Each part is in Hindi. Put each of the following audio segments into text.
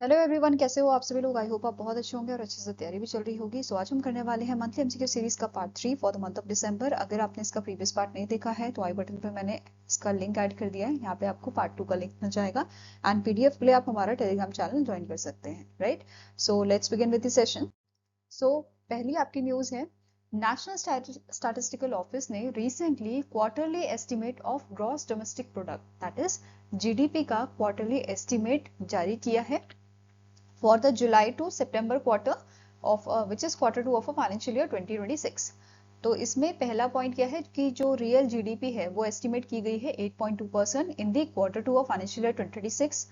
हेलो एवरीवन, कैसे हो आप सभी लोग। आई होप आप बहुत अच्छे होंगे और अच्छे से तैयारी भी चल रही होगी। सो आज हम करने वाले हैं मंथली एमसीक्यू सीरीज का part 3 for the month of December. अगर आपने इसका प्रीवियस पार्ट नहीं देखा है तो आई बटन पे मैंने इसका लिंक ऐड कर दिया है, यहाँ पे आपको पार्ट 2 का लिंक मिल जाएगा। एंड पीडीएफ के लिए आप हमारा टेलीग्राम चैनल ज्वाइन कर सकते हैं, right. So let's begin with the session. So पहली आपकी न्यूज है, नेशनल स्टैटिस्टिकल ऑफिस ने recently quarterly estimate of gross domestic product that is GDP का क्वार्टरली एस्टीमेट जारी किया है for the July to September quarter of which is quarter 2 of a financial year 2026। तो इसमें पहला पॉइंट क्या है कि जो रियल जीडीपी है वो एस्टिमेट की गई है 8.2% इन दी क्वार्टर 2 ऑफ फाइनेंशियल ईयर 2026।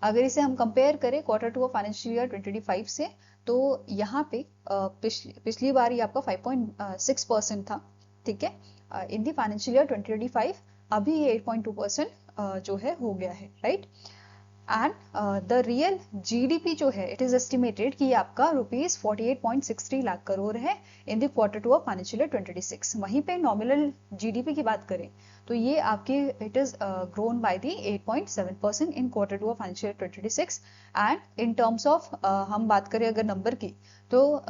अगर इसे हम कंपेयर करें क्वार्टर 2 ऑफ फाइनेंशियल ईयर 2025 से, तो यहाँ पे पिछली बार ये आपका 5.6% था, ठीक है, इन दी फाइनेंशियल ईयर 2025। अभी ये 8.2% जो है हो गया है, right. And the real GDP जो है इट इज एस्टिमेटेड कि आपका रुपीज 48.63 लाख करोड़ है in the quarter 2 of financial year 2026। वहीं पे नॉमिनल जीडीपी की बात करें तो ये आपकी it is grown by the 8.7% in quarter 2 of financial year 2026। And in terms of हम बात करें अगर नंबर की, तो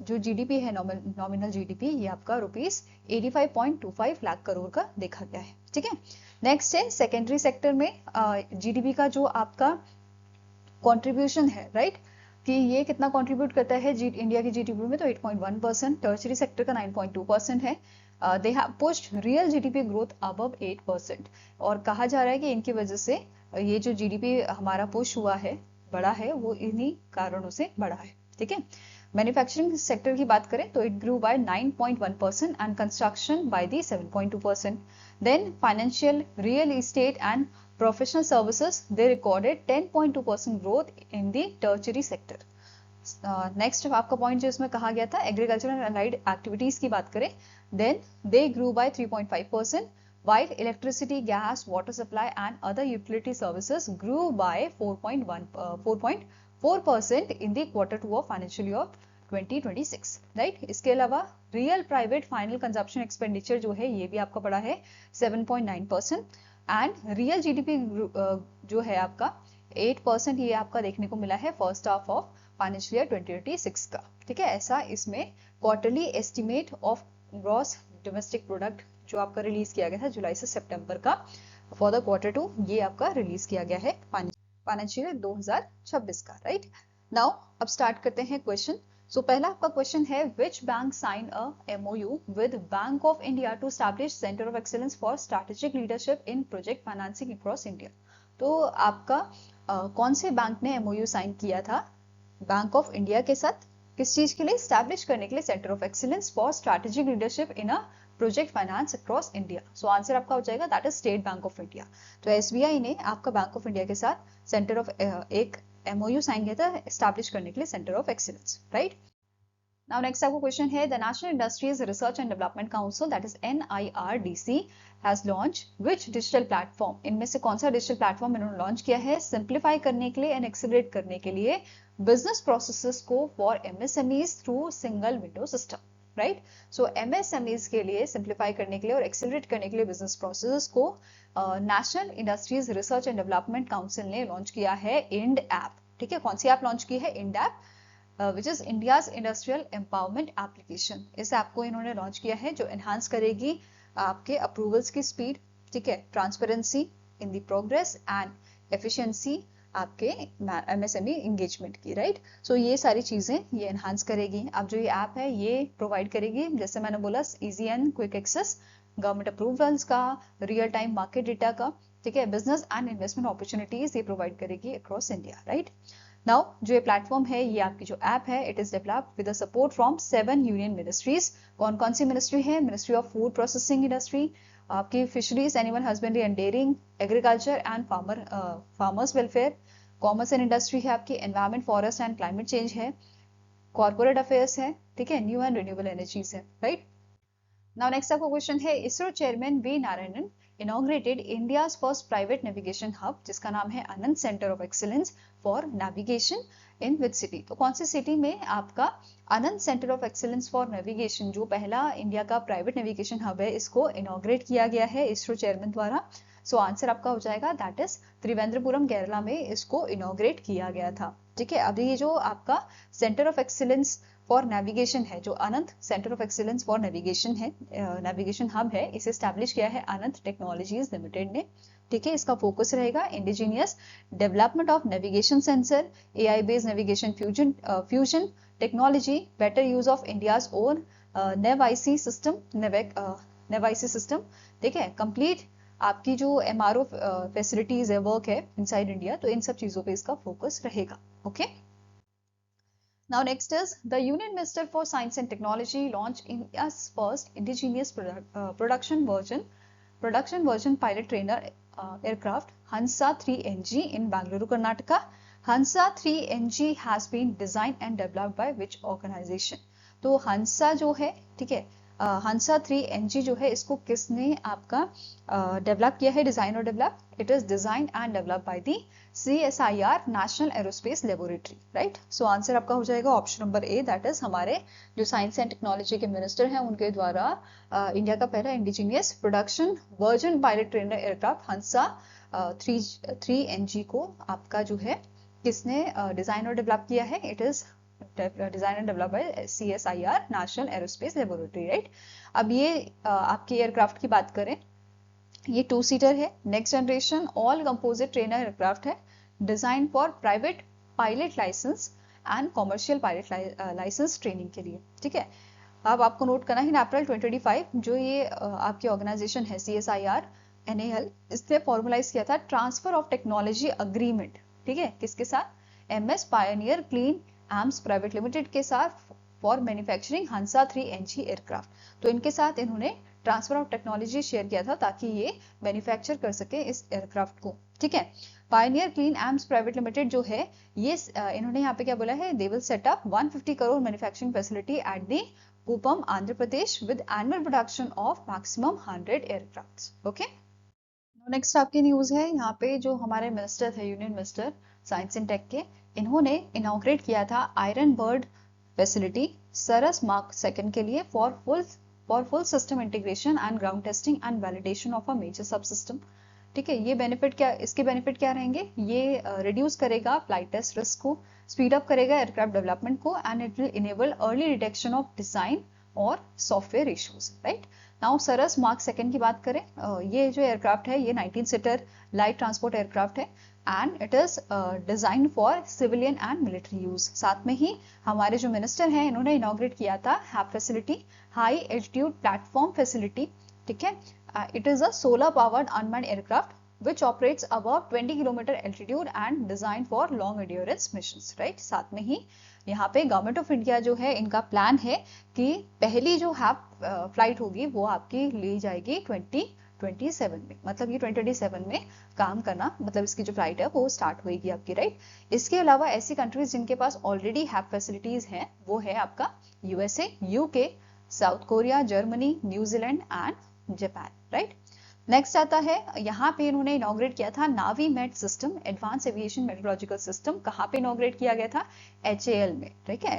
जो जीडीपी है नॉमिनल जीडीपी ये आपका रुपीज 85.25 लाख करोड़ का देखा गया है, ठीक है। नेक्स्ट है सेकेंडरी सेक्टर में जीडीपी का जो आपका कंट्रीब्यूशन है, राइट, कि ये कितना कंट्रीब्यूट करता है इंडिया की जीडीपी में, तो 8.1%। टर्शरी सेक्टर का 9.2% है। They have pushed real GDP growth above 8%। और कहा जा रहा है कि इनकी वजह से ये जो जीडीपी हमारा पुश हुआ है, बढ़ा है, वो इन्हीं कारणों से बढ़ा है, ठीक है। मैन्युफैक्चरिंग सेक्टर की बात करें तो it grew by 9.1% and construction by the 7.2%। Then financial, real estate and professional services they recorded 10.2% growth in the tertiary sector. Next आपका पॉइंट जो इसमें कहा गया था, एग्रीकल्चर एंड अलाइड एक्टिविटीज की बात करें, then they grew by 3.5%, while electricity, gas, water supply and other utility services grew by 4.4% in the quarter 2 of financial year 2026, right. इसके अलावा real private final consumption expenditure जो है ये भी आपका बढ़ा है 7.9%। एंड रियल जीडीपी जो है आपका 8% ये आपका देखने को मिला है first half of financial year 2026 का, ठीक है। ऐसा इसमें quarterly estimate of gross domestic product जो आपका रिलीज किया गया था जुलाई से सितंबर का फॉर द क्वार्टर 2, ये आपका रिलीज किया गया है फाइनेंशियल ईयर 2026 का, राइट। नाउ अब स्टार्ट करते हैं क्वेश्चन। सो पहला आपका क्वेश्चन है, which bank sign a MOU with Bank of India to establish centre of excellence for strategic leadership in project financing across India. तो आपका कौन से बैंक ने एमओयू साइन किया था बैंक ऑफ इंडिया के साथ, किस चीज के लिए, स्टैब्लिश करने के लिए centre of excellence for strategic leadership in a project finance across India. So answer आपका हो जाएगा that is state bank of India. तो एसबीआई ने आपका बैंक ऑफ इंडिया के साथ सेंटर ऑफ एक एमओयू साइन किया था एस्टैब्लिश करने के लिए centre of excellence, right. Now next आपको क्वेश्चन है, the national industries research and development council that is NIRDC has launch which digital platform. इनमें से कौन सा डिजिटल प्लेटफॉर्म इन्होंने लॉन्च किया है सिंप्लीफाई करने के लिए एंड एक्सेलरेट करने के लिए बिजनेस प्रोसेसेस को for MSMEs through single window system, right. So MSMEs के लिए सिंप्लीफाई करने के लिए और एक्सेलरेट करने के लिए बिजनेस प्रोसेसेस को national industries research and development council ने लॉन्च किया है इंड ऐप, ठीक है। कौन सी ऐप लॉन्च की है, Ind app, which is India's industrial empowerment application. इस ऐप को इन्होंने लॉन्च किया है जो एनहांस करेगी आपके अप्रूवल्स की स्पीड, ठीक है, transparency in the progress and efficiency आपके एमएसएमई एंगेजमेंट की, राइट। सो ये सारी चीजें ये एनहांस करेगी। अब जो ये ऐप है ये प्रोवाइड करेगी, जैसे मैंने बोला, easy and quick access government approvals का, रियल टाइम मार्केट डेटा का, ठीक है, बिजनेस एंड इन्वेस्टमेंट अपॉर्चुनिटीज ये प्रोवाइड करेगी अक्रॉस इंडिया, राइट। नाउ जो ये प्लेटफॉर्म है, ये आपकी जो ऐप है, it is developed with support from 7 union ministries. कौन कौन सी मिनिस्ट्री है, ministry of food processing industry, आपकी fisheries, animal husbandry and dairying, agriculture and farmers welfare, commerce and industry है आपकी, environment forest and climate change है, कॉर्पोरेट अफेयर्स है, ठीक है, न्यू एंड रिन्यूएबल एनर्जीज है, राइट। नाउ नेक्स्ट आपका क्वेश्चन है, ISRO chairman V Narayanan inaugurated India's first private navigation hub जिसका नाम है Anand centre of excellence for navigation in which city. तो कौन सी सिटी में आपका Anand centre of excellence for navigation, जो पहला इंडिया का प्राइवेट नेविगेशन हब है, इसको इनॉग्रेट किया गया है इसरो चेयरमैन द्वारा। सो आंसर आपका हो जाएगा दैट इज त्रिवेंद्रपुरम केरला में इसको इनॉग्रेट किया गया था। ठीक है, अभी ये जो आपका centre of excellence for navigation है, जो Anant centre of excellence for navigation है, नेविगेशन हब है, इसे स्टैब्लिश किया है अनंत टेक्नोलॉजीज लिमिटेड ने। ठीक है, इसका फोकस रहेगा indigenous development of navigation sensor, AI based navigation fusion technology, better use of India's own NavIC system, NavIC system. ठीक है, कंप्लीट आपकी जो एमआरओ फैसिलिटीज है, वर्क है इनसाइड इंडिया, तो इन सब चीजों पे इसका फोकस रहेगा। Okay, now next is the Union Minister for Science and Technology launched India's first indigenous production version pilot trainer aircraft Hansa 3NG in Bangalore, Karnataka. Hansa 3NG has been designed and developed by which organization? तो हंसा जो है, ठीक है, हंसा 3NG जो है, इसको किसने आपका डेवलप किया है, डिजाइन और develop? It is design and develop by the CSIR national aerospace laboratory, right. So answer आपका हो जाएगा option number A, that is हमारे जो साइंस एंड टेक्नोलॉजी के मिनिस्टर हैं उनके द्वारा इंडिया का पहला indigenous production version pilot trainer aircraft Hansa 3NG को आपका जो है किसने डिजाइन और डेवलप किया है? It is design and develop bye CSIR national aerospace laboratory, right. अब ये आपके एयरक्राफ्ट की बात करें, ये 2 सीटर है, next generation all composite trainer aircraft है, design for private pilot licence and commercial pilot licence training के लिए। ठीक है, अब आपको नोट करना है इन अप्रैल 2025 जो ये आपकी ऑर्गेनाइजेशन है CSIR NAL, इसने फॉर्मुलाइज किया था ट्रांसफर ऑफ टेक्नोलॉजी अग्रीमेंट। ठीक है, किसके साथ? MS Pioneer clean arms private limited के साथ for manufacturing Hansa 3NG aircraft. तो इनके साथ इन्होंने ट्रांसफर ऑफ टेक्नोलॉजी शेयर किया था ताकि ये मैन्युफैक्चर कर सके इस एयरक्राफ्ट को। ठीक है, pioneer clean arms private limited जो है ये इन्होंने यहाँ पे क्या बोला है? They will set up 150 crore manufacturing facility at the Kuppam Andhra Pradesh with annual production of maximum 100 aircrafts. Okay, next आपकी न्यूज है, यहाँ पे जो हमारे मिनिस्टर थे, union minister science and tech के, इन्होंने इनॉग्रेट किया था iron bird facility Saras mark second के लिए for full system integration and ground testing and validation of a major sub system. ठीक है, ये बेनिफिट क्या, इसके बेनिफिट क्या रहेंगे? ये रिड्यूस करेगा फ्लाइट टेस्ट रिस्क को, स्पीड अप करेगा एयरक्राफ्ट डेवलपमेंट को and it will enable early detection of design और सॉफ्टवेयर इश्यूज, राइट। नाउ सरस मार्क सेकंड की बात करें, ये जो एयरक्राफ्ट है ये 19 सीटर लाइट ट्रांसपोर्ट एयरक्राफ्ट है and it is design for civilian and military use. साथ में ही हमारे जो मिनिस्टर हैं इन्होंने इनॉग्रेट किया था HAP facility high altitude platform facility. ठीक है, it is a solar powered unmanned aircraft which operates above 20 kilometre altitude and designed for long endurance missions, right। साथ में ही यहाँ पे गवर्नमेंट ऑफ इंडिया जो है इनका प्लान है कि पहली जो हैप फ्लाइट होगी वो आपकी ली जाएगी 2027 में, मतलब ये 2027 में काम करना, मतलब इसकी जो फ्लाइट है वो स्टार्ट होगी आपकी, राइट। इसके अलावा ऐसी कंट्रीज जिनके पास ऑलरेडी हैप फैसिलिटीज हैं वो है आपका USA, UK, South Korea, Germany, New Zealand and Japan, right. Next आता है, यहाँ पे इन्होंने इनॉग्रेट किया था navy met system advance aviation metrological system. कहाँ पे इनॉग्रेट किया गया था? HAL में, ठीक है,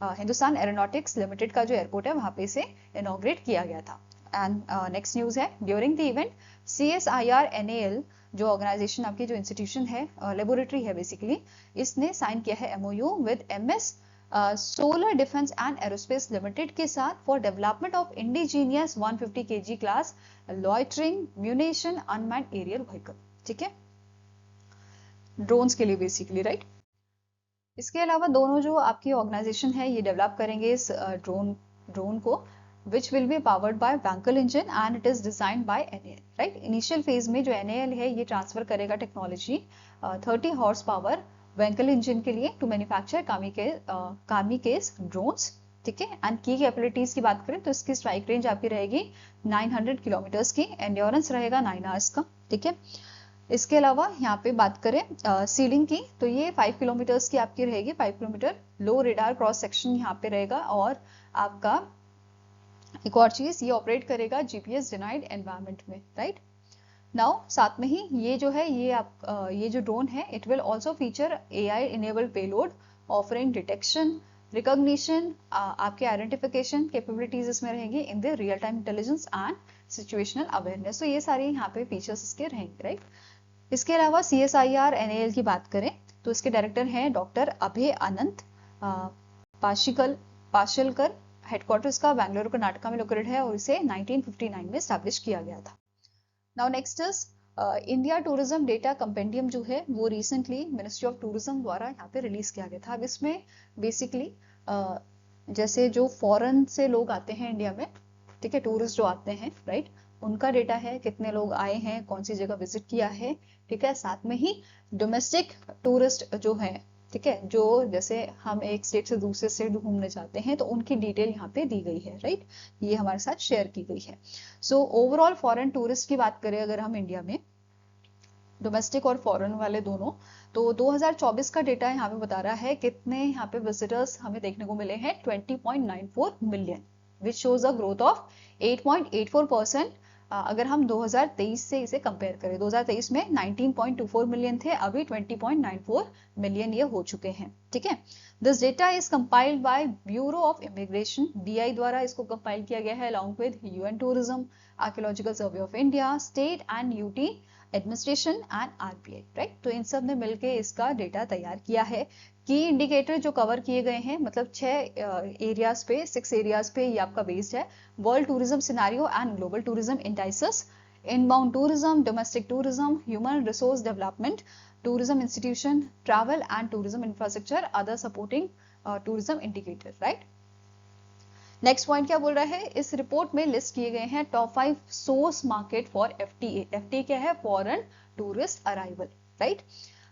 हिंदुस्तान एरोनॉटिक्स लिमिटेड का जो एयरपोर्ट है वहां पे इसे इनॉग्रेट किया गया था। एंड नेक्स्ट न्यूज है, during the event CSIR NAL जो ऑर्गेनाइजेशन आपकी जो इंस्टीट्यूशन है, लेबोरेटरी है बेसिकली, इसने साइन किया है MOU with MS Solar Defence and Aerospace Limited के साथ for development of indigenous 150 kg class loitering munition unmanned aerial vehicle. ठीक है, ड्रोन्स के लिए बेसिकली, राइट। इसके अलावा दोनों जो आपकी ऑर्गेनाइजेशन है ये डेवलप करेंगे इस ड्रोन को which will be powered by Wankel engine and it is designed by NAL, right। Initial phase में जो NAL है ये ट्रांसफर करेगा technology 30 horse power Wankel engine के लिए टू मैन्युफैक्चर कामिकेज ड्रोन्स। ठीक है, एंड की कैपेबिलिटीज की बात करें तो इसकी स्ट्राइक रेंज आपकी रहेगी 900 किलोमीटर्स की, एंड्योरेंस रहेगा 9 आवर्स का। ठीक है, इसके अलावा यहाँ पे बात करें सीलिंग की तो ये 5 किलोमीटर्स की आपकी रहेगी, 5 किलोमीटर लो रेडार क्रॉस सेक्शन यहाँ पे रहेगा। और आपका एक और चीज, ये ऑपरेट करेगा GPS डिनाइड एनवायरनमेंट में, राइट। नाउ साथ में ही ये जो है ये जो ड्रोन है it will also feature AI enabled payload offering detection recognition, आपके आइडेंटिफिकेशन कैपेबिलिटीज इसमें रहेंगी in the real time intelligence and situational awareness. तो ये सारे यहाँ पे फीचर्स इसके रहेंगे, राइट। इसके अलावा CSIR NAL की बात करें तो इसके डायरेक्टर हैं डॉक्टर अभय अनंत पाशलकर। हेडक्वार्टर इसका बेंगलुरु कर्नाटका में लोकेटेड है और इसे 1959 में स्टैब्लिश किया गया था। Now next is India tourism data compendium जो है वो रिसेंटली मिनिस्ट्री ऑफ टूरिज्म द्वारा यहाँ पे रिलीज किया गया था। अब इसमें बेसिकली जैसे जो फॉरेन से लोग आते हैं इंडिया में, ठीक है, टूरिस्ट जो आते हैं, राइट, उनका डेटा है, कितने लोग आए हैं, कौन सी जगह विजिट किया है, ठीक है। साथ में ही डोमेस्टिक टूरिस्ट जो है, ठीक है, जो जैसे हम एक स्टेट से दूसरे स्टेट घूमने जाते हैं तो उनकी डिटेल यहाँ पे दी गई है, राइट, ये हमारे साथ शेयर की गई है। सो ओवरऑल फॉरेन टूरिस्ट की बात करें अगर हम इंडिया में, डोमेस्टिक और फॉरेन वाले दोनों, तो 2024 का डेटा यहाँ पे बता रहा है कितने यहाँ पे विजिटर्स हमें देखने को मिले हैं, 20.94 million, which shows a growth of 8.84%। अगर हम 2023 से इसे कंपेयर करें, 2023 में 19.24 मिलियन थे, अभी 20.94 मिलियन ये हो चुके हैं, ठीक है। This data is compiled bye bureau of immigration, BI द्वारा इसको कंपाइल किया गया है along with UN tourism, archaeological survey of India, state and UT administration and RBI, right. तो इन सब ने मिलके इसका डेटा तैयार किया है। की इंडिकेटर जो कवर किए गए हैं, मतलब 6 एरियाज पे, 6 एरियाज पे ये आपका बेस्ड है। World tourism scenario and global tourism indices, inbound tourism, domestic tourism, human resource development, tourism institution, travel and tourism infrastructure, other supporting tourism indicator, right. Next point क्या बोल रहा है, इस रिपोर्ट में लिस्ट किए गए हैं top 5 source market for FTA। FTA क्या है, फॉरेन टूरिस्ट अराइवल, राइट।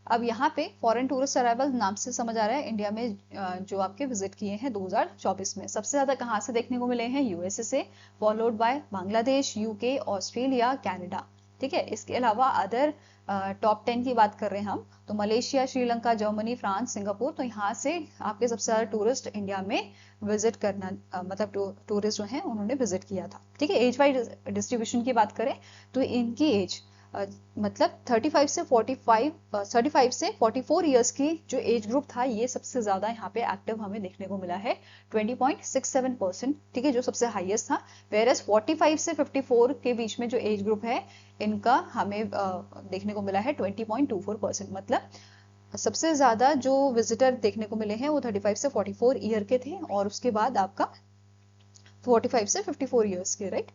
अब यहाँ पे फॉरेन टूरिस्ट अराइवल नाम से समझ आ रहा है इंडिया में जो आपके विजिट किए हैं 2024 में, सबसे ज्यादा कहाँ से देखने को मिले हैं, USA से, followed by Bangladesh, UK, Australia, Canada, ठीक है। इसके अलावा अदर टॉप 10 की बात कर रहे हैं हम तो Malaysia, Sri Lanka, Germany, France, Singapore, तो यहाँ से आपके सबसे ज्यादा टूरिस्ट इंडिया में विजिट करना मतलब टूरिस्ट जो हैं उन्होंने विजिट किया था, ठीक है। एज वाइज डिस्ट्रीब्यूशन की बात करें तो इनकी एज मतलब 35 से 44 इयर्स की जो एज ग्रुप था ये सबसे ज्यादा यहाँ पे एक्टिव हमें देखने को मिला है, 20.67%, ठीक है, जो सबसे हाईएस्ट था। वेयरएस 45 से 54 के बीच में जो एज ग्रुप है इनका हमें देखने को मिला है 20.24%, मतलब सबसे ज्यादा जो विजिटर देखने को मिले हैं वो 35 से 44 ईयर के थे और उसके बाद आपका 45 से 54 ईयर्स के, राइट।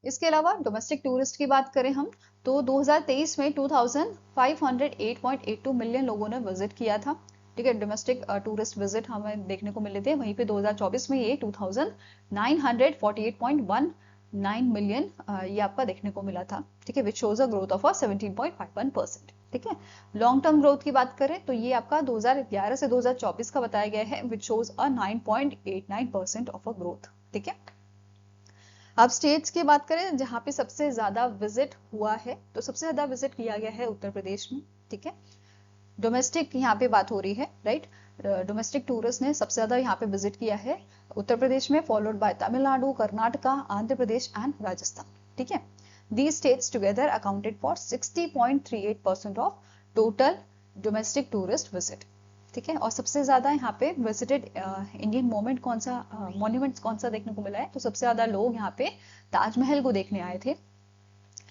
इसके अलावा डोमेस्टिक टूरिस्ट की बात करें हम तो 2023 में 2508.82 मिलियन लोगों ने विजिट किया था, ठीक है, डोमेस्टिक टूरिस्ट विजिट हमें देखने को मिले थे। वहीं पे 2024 में ये 2948.19 मिलियन ये आपका देखने को मिला था, ठीक है, which shows a growth of 17.51%, ठीक है। लॉन्ग टर्म ग्रोथ की बात करें तो ये आपका 2011 से 2024 का बताया गया है, which shows a 9.89% of a growth, ठीक है। अब स्टेट्स की बात करें जहां पे सबसे ज्यादा विजिट हुआ है तो सबसे ज्यादा विजिट किया गया है उत्तर प्रदेश में, ठीक है। डोमेस्टिक यहाँ पे बात हो रही है, राइट, डोमेस्टिक टूरिस्ट ने सबसे ज्यादा यहाँ पे विजिट किया है उत्तर प्रदेश में, followed bye Tamil Nadu, Karnataka, Andhra Pradesh and Rajasthan, ठीक है। These states together accounted for 60.38% of total domestic tourist visit, ठीक है। और सबसे ज्यादा यहाँ पे विजिटेड इंडियन मोमेंट कौन सा मॉन्यूमेंट्स कौन सा देखने को मिला है, तो सबसे ज्यादा लोग यहाँ पे ताजमहल को देखने आए थे,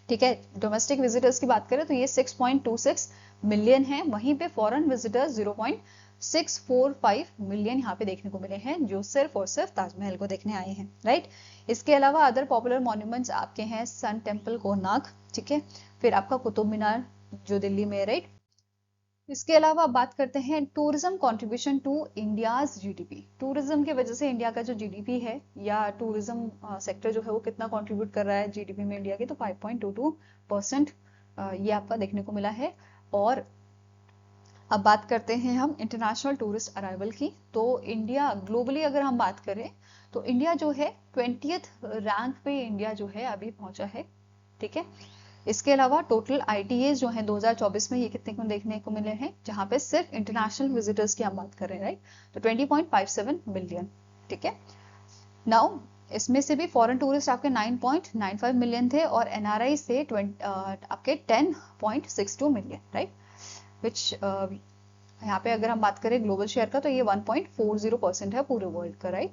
ठीक है। डोमेस्टिक विजिटर्स की बात करें तो ये 6.26 मिलियन है, वहीं पे फॉरेन विजिटर्स 0.645 मिलियन यहाँ पे देखने को मिले हैं जो सिर्फ और सिर्फ ताजमहल को देखने आए हैं, राइट। इसके अलावा अदर पॉपुलर मॉन्यूमेंट्स आपके हैं सन टेम्पल कोणार्क, ठीक है, फिर आपका कुतुब मीनार जो दिल्ली में, राइट। इसके अलावा बात करते हैं tourism contribution to India's GDP। Tourism की वजह से इंडिया का जो GDP है या टूरिज्म सेक्टर जो है वो कितना कंट्रीब्यूट कर रहा है GDP में इंडिया के, तो 5.22% ये आपका देखने को मिला है। और अब बात करते हैं हम इंटरनेशनल टूरिस्ट अराइवल की, तो इंडिया ग्लोबली अगर हम बात करें तो इंडिया जो है 20th रैंक पे इंडिया जो है अभी पहुंचा है, ठीक है। इसके अलावा टोटल ITAs जो हैं 2024 में ये कितने को देखने को मिले हैं, जहां पे सिर्फ इंटरनेशनल विजिटर्स की हम बात कर रहे हैं, राइट, तो 20.57 मिलियन, ठीक है। नाउ इसमें से भी फॉरेन टूरिस्ट आपके 9.95 मिलियन थे और NRI से आपके 10.62 मिलियन, राइट, विच यहाँ पे अगर हम बात करें ग्लोबल शेयर का तो ये 1.40% है पूरे वर्ल्ड का, राइट।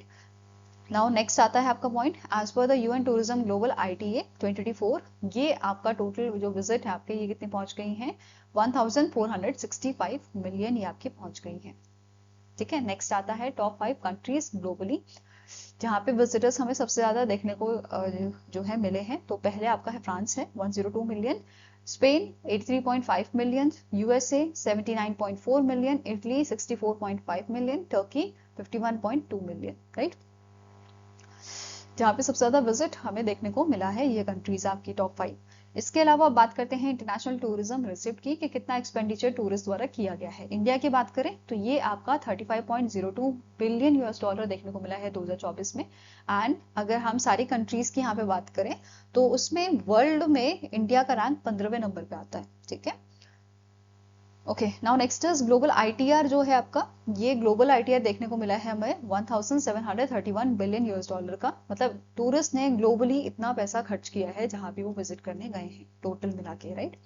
नाउ नेक्स्ट आता है आपका point, as per the UN Tourism Global ITA 2024, ये आपका टोटल जो विजिट है आपके ये कितनी पहुंच गई हैं, 1465 मिलियन ये आपकी पहुंच गई हैं। ठीक है, नेक्स्ट आता है टॉप 5 कंट्रीज ग्लोबली जहाँ पे विजिटर्स हमें सबसे ज्यादा देखने को जो है मिले हैं। तो पहले आपका है फ्रांस है 102 million, Spain 83.5 million, USA 79.4 million, Italy 64.5 million, Turkey 51.2 million, right, जहाँ पे सबसे ज्यादा विजिट हमें देखने को मिला है ये कंट्रीज आपकी टॉप 5। इसके अलावा बात करते हैं इंटरनेशनल टूरिज्म रिसिप्ट की कि कितना एक्सपेंडिचर टूरिस्ट द्वारा किया गया है। इंडिया की बात करें तो ये आपका 35.02 बिलियन US डॉलर देखने को मिला है 2024 में। एंड अगर हम सारी कंट्रीज की यहाँ पे बात करें तो उसमें वर्ल्ड में इंडिया का रैंक 15वें नंबर पे आता है। ठीक है, okay, now next is global ITR जो है आपका, ये ग्लोबल ITR देखने को मिला है हमें 1731 बिलियन US डॉलर का, मतलब टूरिस्ट ने ग्लोबली इतना पैसा खर्च किया है जहां भी वो विजिट करने गए हैं टोटल मिला के, राइट।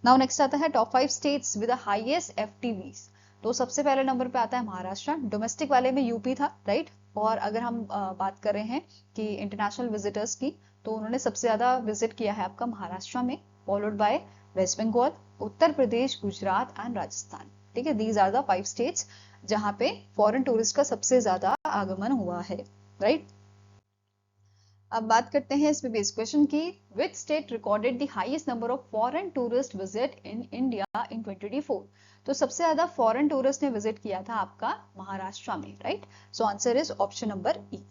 नाउ नेक्स्ट आता है top 5 states with the highest FTVs। तो सबसे पहले नंबर पे आता है महाराष्ट्र, डोमेस्टिक वाले में यूपी था, राइट। और अगर हम बात कर रहे हैं कि इंटरनेशनल विजिटर्स की, तो उन्होंने सबसे ज्यादा विजिट किया है आपका महाराष्ट्र में, followed by West Bengal, Uttar Pradesh, Gujarat and Rajasthan. ठीक है, दीज आर द 5 स्टेट्स जहां पे फॉरेन टूरिस्ट का सबसे ज्यादा आगमन हुआ है, राइट। अब बात करते हैं इसमें बेस क्वेश्चन की, which state recorded the highest number of foreign tourist visit in India in 2024। तो सबसे ज्यादा फॉरेन टूरिस्ट ने विजिट किया था आपका महाराष्ट्र में, right. So answer is option number E.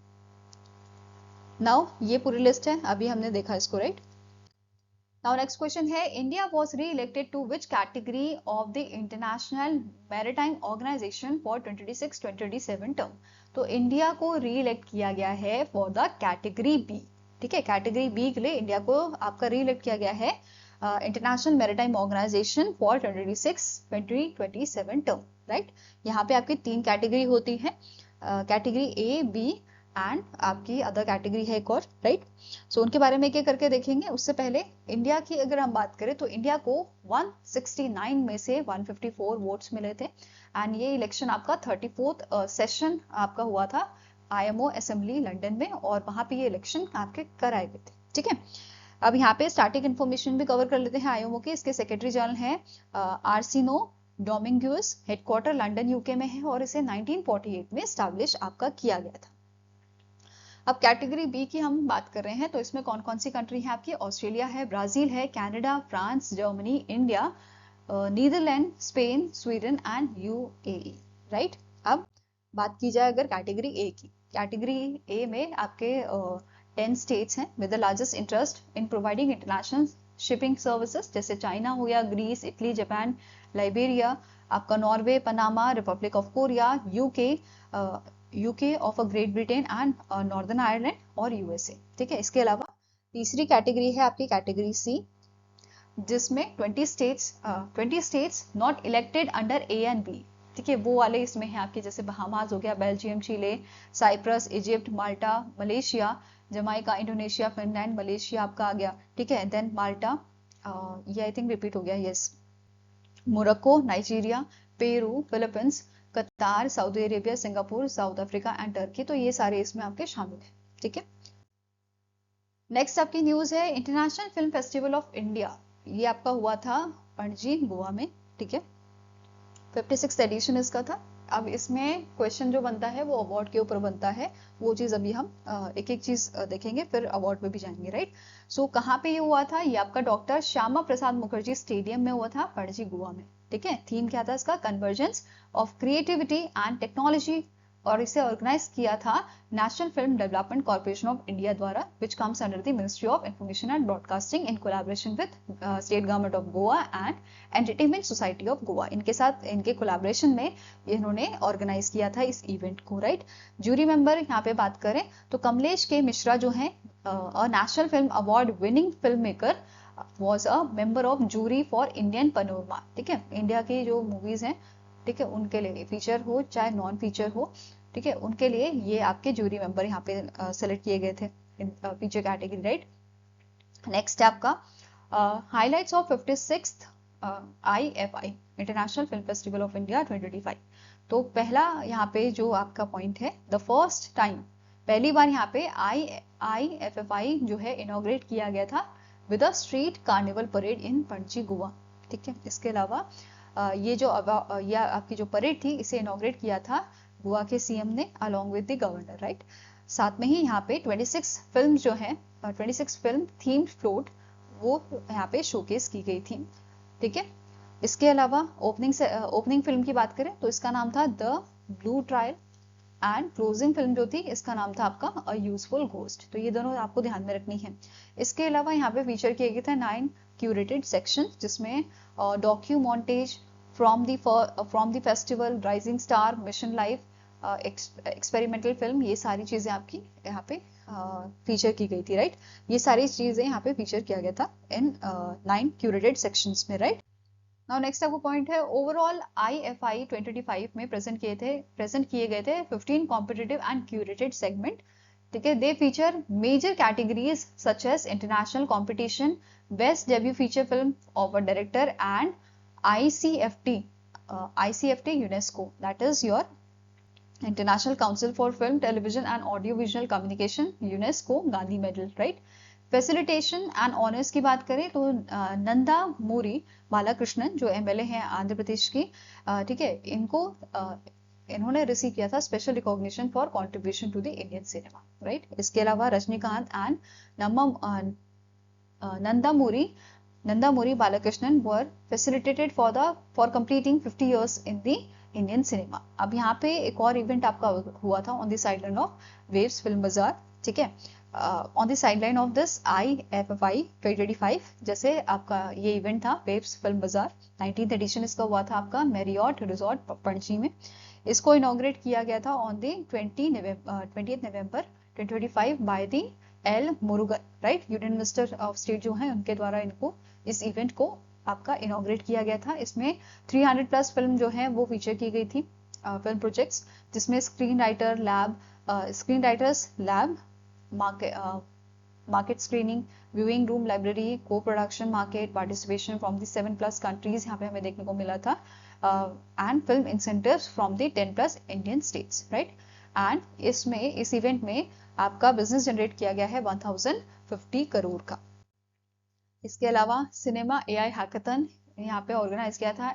Now ये पूरी लिस्ट है, अभी हमने देखा इसको, राइट। Now next question है, India was re-elected to which category of the International Maritime Organization for 2026-2027 term? तो इंडिया को री-इलेक्ट किया गया है फॉर द कैटेगरी बी। ठीक है, कैटेगरी बी के लिए इंडिया को आपका री-इलेक्ट किया गया है International Maritime Organization for 2026-2027 term, right. यहाँ पे आपकी 3 कैटेगरी होती है, कैटेगरी A, B एंड आपकी अदर कैटेगरी है एक और, राइट। सो उनके बारे में एक एक करके देखेंगे। उससे पहले इंडिया की अगर हम बात करें तो इंडिया को 169 में से 154 वोट्स मिले थे। एंड ये इलेक्शन आपका 34th सेशन आपका हुआ था IMO असेंबली लंदन में, और वहां पे ये इलेक्शन आपके कराए गए थे। ठीक है, अब यहाँ पे स्टैटिक इन्फॉर्मेशन भी कवर कर लेते हैं IMO की। इसके सेक्रेटरी जनरल हैं आर्सिनो डोमिंगुस, हेडक्वार्टर लंदन UK में है, और इसे 1948 में स्टैब्लिश आपका किया गया था। अब कैटेगरी बी की हम बात कर रहे हैं, तो इसमें कौन कौन सी कंट्री है आपकी, ऑस्ट्रेलिया है, ब्राजील है, Canada, France, Germany, India, Netherlands, Spain, Sweden and UAE, right. अब बात की जाए अगर कैटेगरी ए की, कैटेगरी ए में आपके 10 स्टेट्स हैं with the largest interest in providing international shipping services, जैसे चाइना हो गया, ग्रीस, इटली, जापान, लाइबेरिया, आपका Norway, Panama, Republic of Korea, UK of great Britain and northern Ireland और USA। ठीक है, इसके अलावा तीसरी कैटेगरी है आपकी कैटेगरी सी, जिसमें 20 states not elected under A and B। ठीक है, वो वाले इसमें है आपके, जैसे बहामास हो गया, Belgium, Chile, Cyprus, Egypt, Malta, Malaysia, Jamaica, Indonesia, Finland, Malaysia आपका आ गया। ठीक है, देन माल्टा, ये आई थिंक रिपीट हो गया, yes, Morocco, Nigeria, Peru, Philippines, Qatar, Saudi Arabia, Singapore, South Africa and Turkey. तो ये सारे इसमें आपके शामिल हैं। ठीक है, नेक्स्ट आपकी न्यूज है international film festival of India, ये आपका हुआ था पणजी, गोवा में। ठीक है, 56th एडिशन इसका था। अब इसमें क्वेश्चन जो बनता है वो अवार्ड के ऊपर बनता है, वो चीज अभी हम एक एक चीज देखेंगे, फिर अवार्ड पे भी जाएंगे, राइट। सो कहाँ पे ये हुआ था, ये आपका डॉक्टर श्यामा प्रसाद मुखर्जी स्टेडियम में हुआ था, पणजी, गोवा में। ठीक है, थीम क्या था इसका, convergence of creativity and technology, और इसे ऑर्गेनाइज किया था national film development corporation of India द्वारा, which comes under the ministry of information and broadcasting in collaboration with state government of Goa and entertainment society of Goa. इनके साथ, इनके कोलैबोरेशन में इन्होंने ऑर्गेनाइज किया था इस इवेंट को, राइट। जूरी मेंबर यहाँ पे बात करें तो कमलेश के मिश्रा जो है, national film award winning film maker, was a member of jury for Indian Panorama. ठीक है, इंडिया की जो मूवीज हैं, ठीक है, उनके लिए फीचर हो चाहे नॉन फीचर हो, ठीक है, उनके लिए ये आपके जूरी मेंबर यहाँ पे सेलेक्ट किए गए थे फीचर कैटेगरी, राइट। नेक्स्ट है आपका highlights of 56th IFI international film festival of India 2025। तो पहला यहाँ पे जो आपका पॉइंट है, द फर्स्ट टाइम पहली बार यहाँ पे IFFI जो है इनॉग्रेट किया गया था with a street carnival parade in Panaji Goa. ठीक है, इसके अलावा ये जो आपकी जो परेड थी इसे इनॉग्रेट किया था गोवा के सीएम ने along with the governor, right. साथ में ही यहाँ पे 26 फिल्म जो है 26 फिल्म थीम फ्लोट वो यहाँ पे शोकेस की गई थी। ठीक है, इसके अलावा ओपनिंग फिल्म की बात करें तो इसका नाम था the blue trial and closing film जो थी इसका नाम था आपका अ यूजफुल घोस्ट। तो ये दोनों आपको ध्यान में रखनी है। इसके अलावा यहाँ पे फीचर किए गए थे 9 क्यूरेटेड सेक्शन जिसमें docu montage from the festival, rising star, mission life, experimental film, ये सारी चीजें आपकी यहाँ पे फीचर की गई थी, राइट। ये सारी चीजें यहाँ पे फीचर किया गया था इन 9 क्यूरेटेड सेक्शंस में, राइट। नाउ नेक्स्ट आपको पॉइंट है ओवरऑल IFI 2025 में प्रेजेंट किए गए थे 15 कॉम्पिटिटिव एंड क्यूरेटेड सेगमेंट। ठीक है, they feature major categories such as international competition, best debut feature film of a director and ICFT UNESCO, that is your international council for film television and audio visual communication, UNESCO Gandhi medal, right. Facilitation and honours की बात करें तो नंदा मूरी बालाकृष्णन जो MLA हैं आंध्र प्रदेश की, ठीक है, इन्होंने रिसीव किया था special recognition for contribution to the Indian cinema, right. इसके अलावा Rajinikanth and Nandamuri Balakrishnan were facilitated for completing 50 years in the Indian cinema. अब यहाँ पे एक और इवेंट आपका हुआ था ऑन द साइडलाइन ऑफ वेव्स फिल्म बाजार। ठीक है, on the sideline of this IFFI 2025 जैसे आपका ये इवेंट था वेव्स फिल्म बाजार, 19th एडिशन इसका हुआ था आपका मैरियट रिजॉर्ट पणजी में। इसको इनॉग्रेट किया गया था on the 20th November 2025 by the L Murugan, right. Union minister of state जो है उनके द्वारा इनको इस इवेंट को आपका इनॉग्रेट किया गया था। इसमें 300 प्लस फिल्म जो है वो फीचर की गई थी फिल्म प्रोजेक्ट्स, जिसमें screen writers lab, market screening, viewing room, library, co production, market participation from the 7+ countries यहाँ पे हमें देखने को मिला था, and film incentives from the 10+ Indian states, right. And इस इवेंट में आपका बिजनेस जनरेट किया गया है 1050 करोड़ का। इसके अलावा सिनेमा AI हैकाथन यहाँ पे ऑर्गेनाइज किया था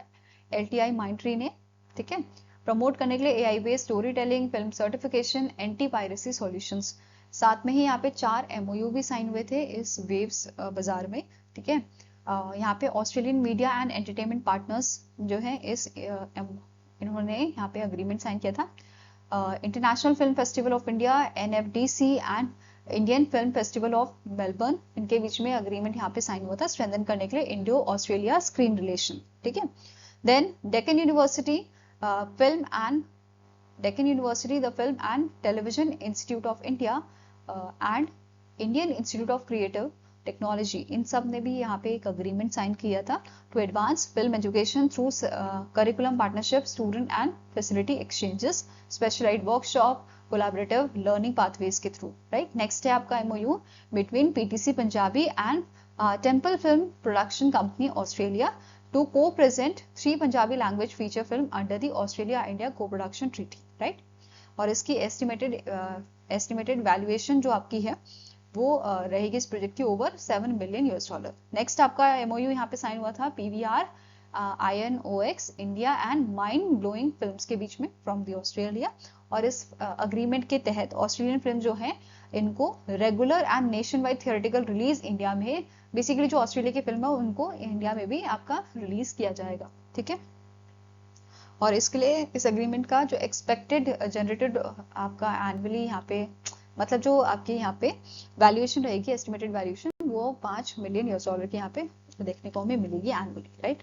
LTI माइंट्री ने। ठीक है, प्रमोट करने के लिए AI based story telling, film certification, anti piracy solutions. साथ में ही यहाँ पे 4 MOU भी साइन हुए थे इस वेव्स बाजार में। ठीक है, यहाँ पे Australian media and entertainment partners जो है इन्होंने यहाँ पे अग्रीमेंट साइन किया था। International film festival of India NFDC and Indian film festival of Melbourne, इनके बीच में अग्रीमेंट यहाँ पे साइन हुआ था स्ट्रेंथन करने के लिए इंडो ऑस्ट्रेलिया स्क्रीन रिलेशन। ठीक है, then Deccan university the film and television institute of India and Indian institute of creative technology, इन सब ने भी यहाँ पे एक अग्रीमेंट साइन किया था to advance film education through curriculum partnership, student and facility exchanges, specialised workshop, collaborative learning pathways के थ्रू, राइट। नेक्स्ट है आपका MOU between PTC Punjabi and temple film production company Australia to को present 3 Punjabi language feature film under the Australia India co production treaty, right. और इसकी एस्टिमेटेड वैल्यूएशन जो आपकी है वो रहेगी इस प्रोजेक्ट की ओवर $7 बिलियन। नेक्स्ट आपका MOU यहाँ पे साइन हुआ था PVR INOX India and mind blowing films के बीच में फ्रॉम द ऑस्ट्रेलिया। और इस अग्रीमेंट के तहत ऑस्ट्रेलियन फिल्म जो है इनको regular and nation wide theoretical release India में, बेसिकली जो ऑस्ट्रेलिया की फिल्म है उनको इंडिया में भी आपका रिलीज किया जाएगा। ठीक है, और इसके लिए इस एग्रीमेंट का जो एक्सपेक्टेड जनरेटेड आपका एनुअली यहाँ पे मतलब जो आपकी यहाँ पे वैल्यूएशन रहेगी, एस्टिमेटेड वैल्यूएशन, वो $5 मिलियन की यहाँ पे देखने को हमें मिलेगी एनुअली, राइट।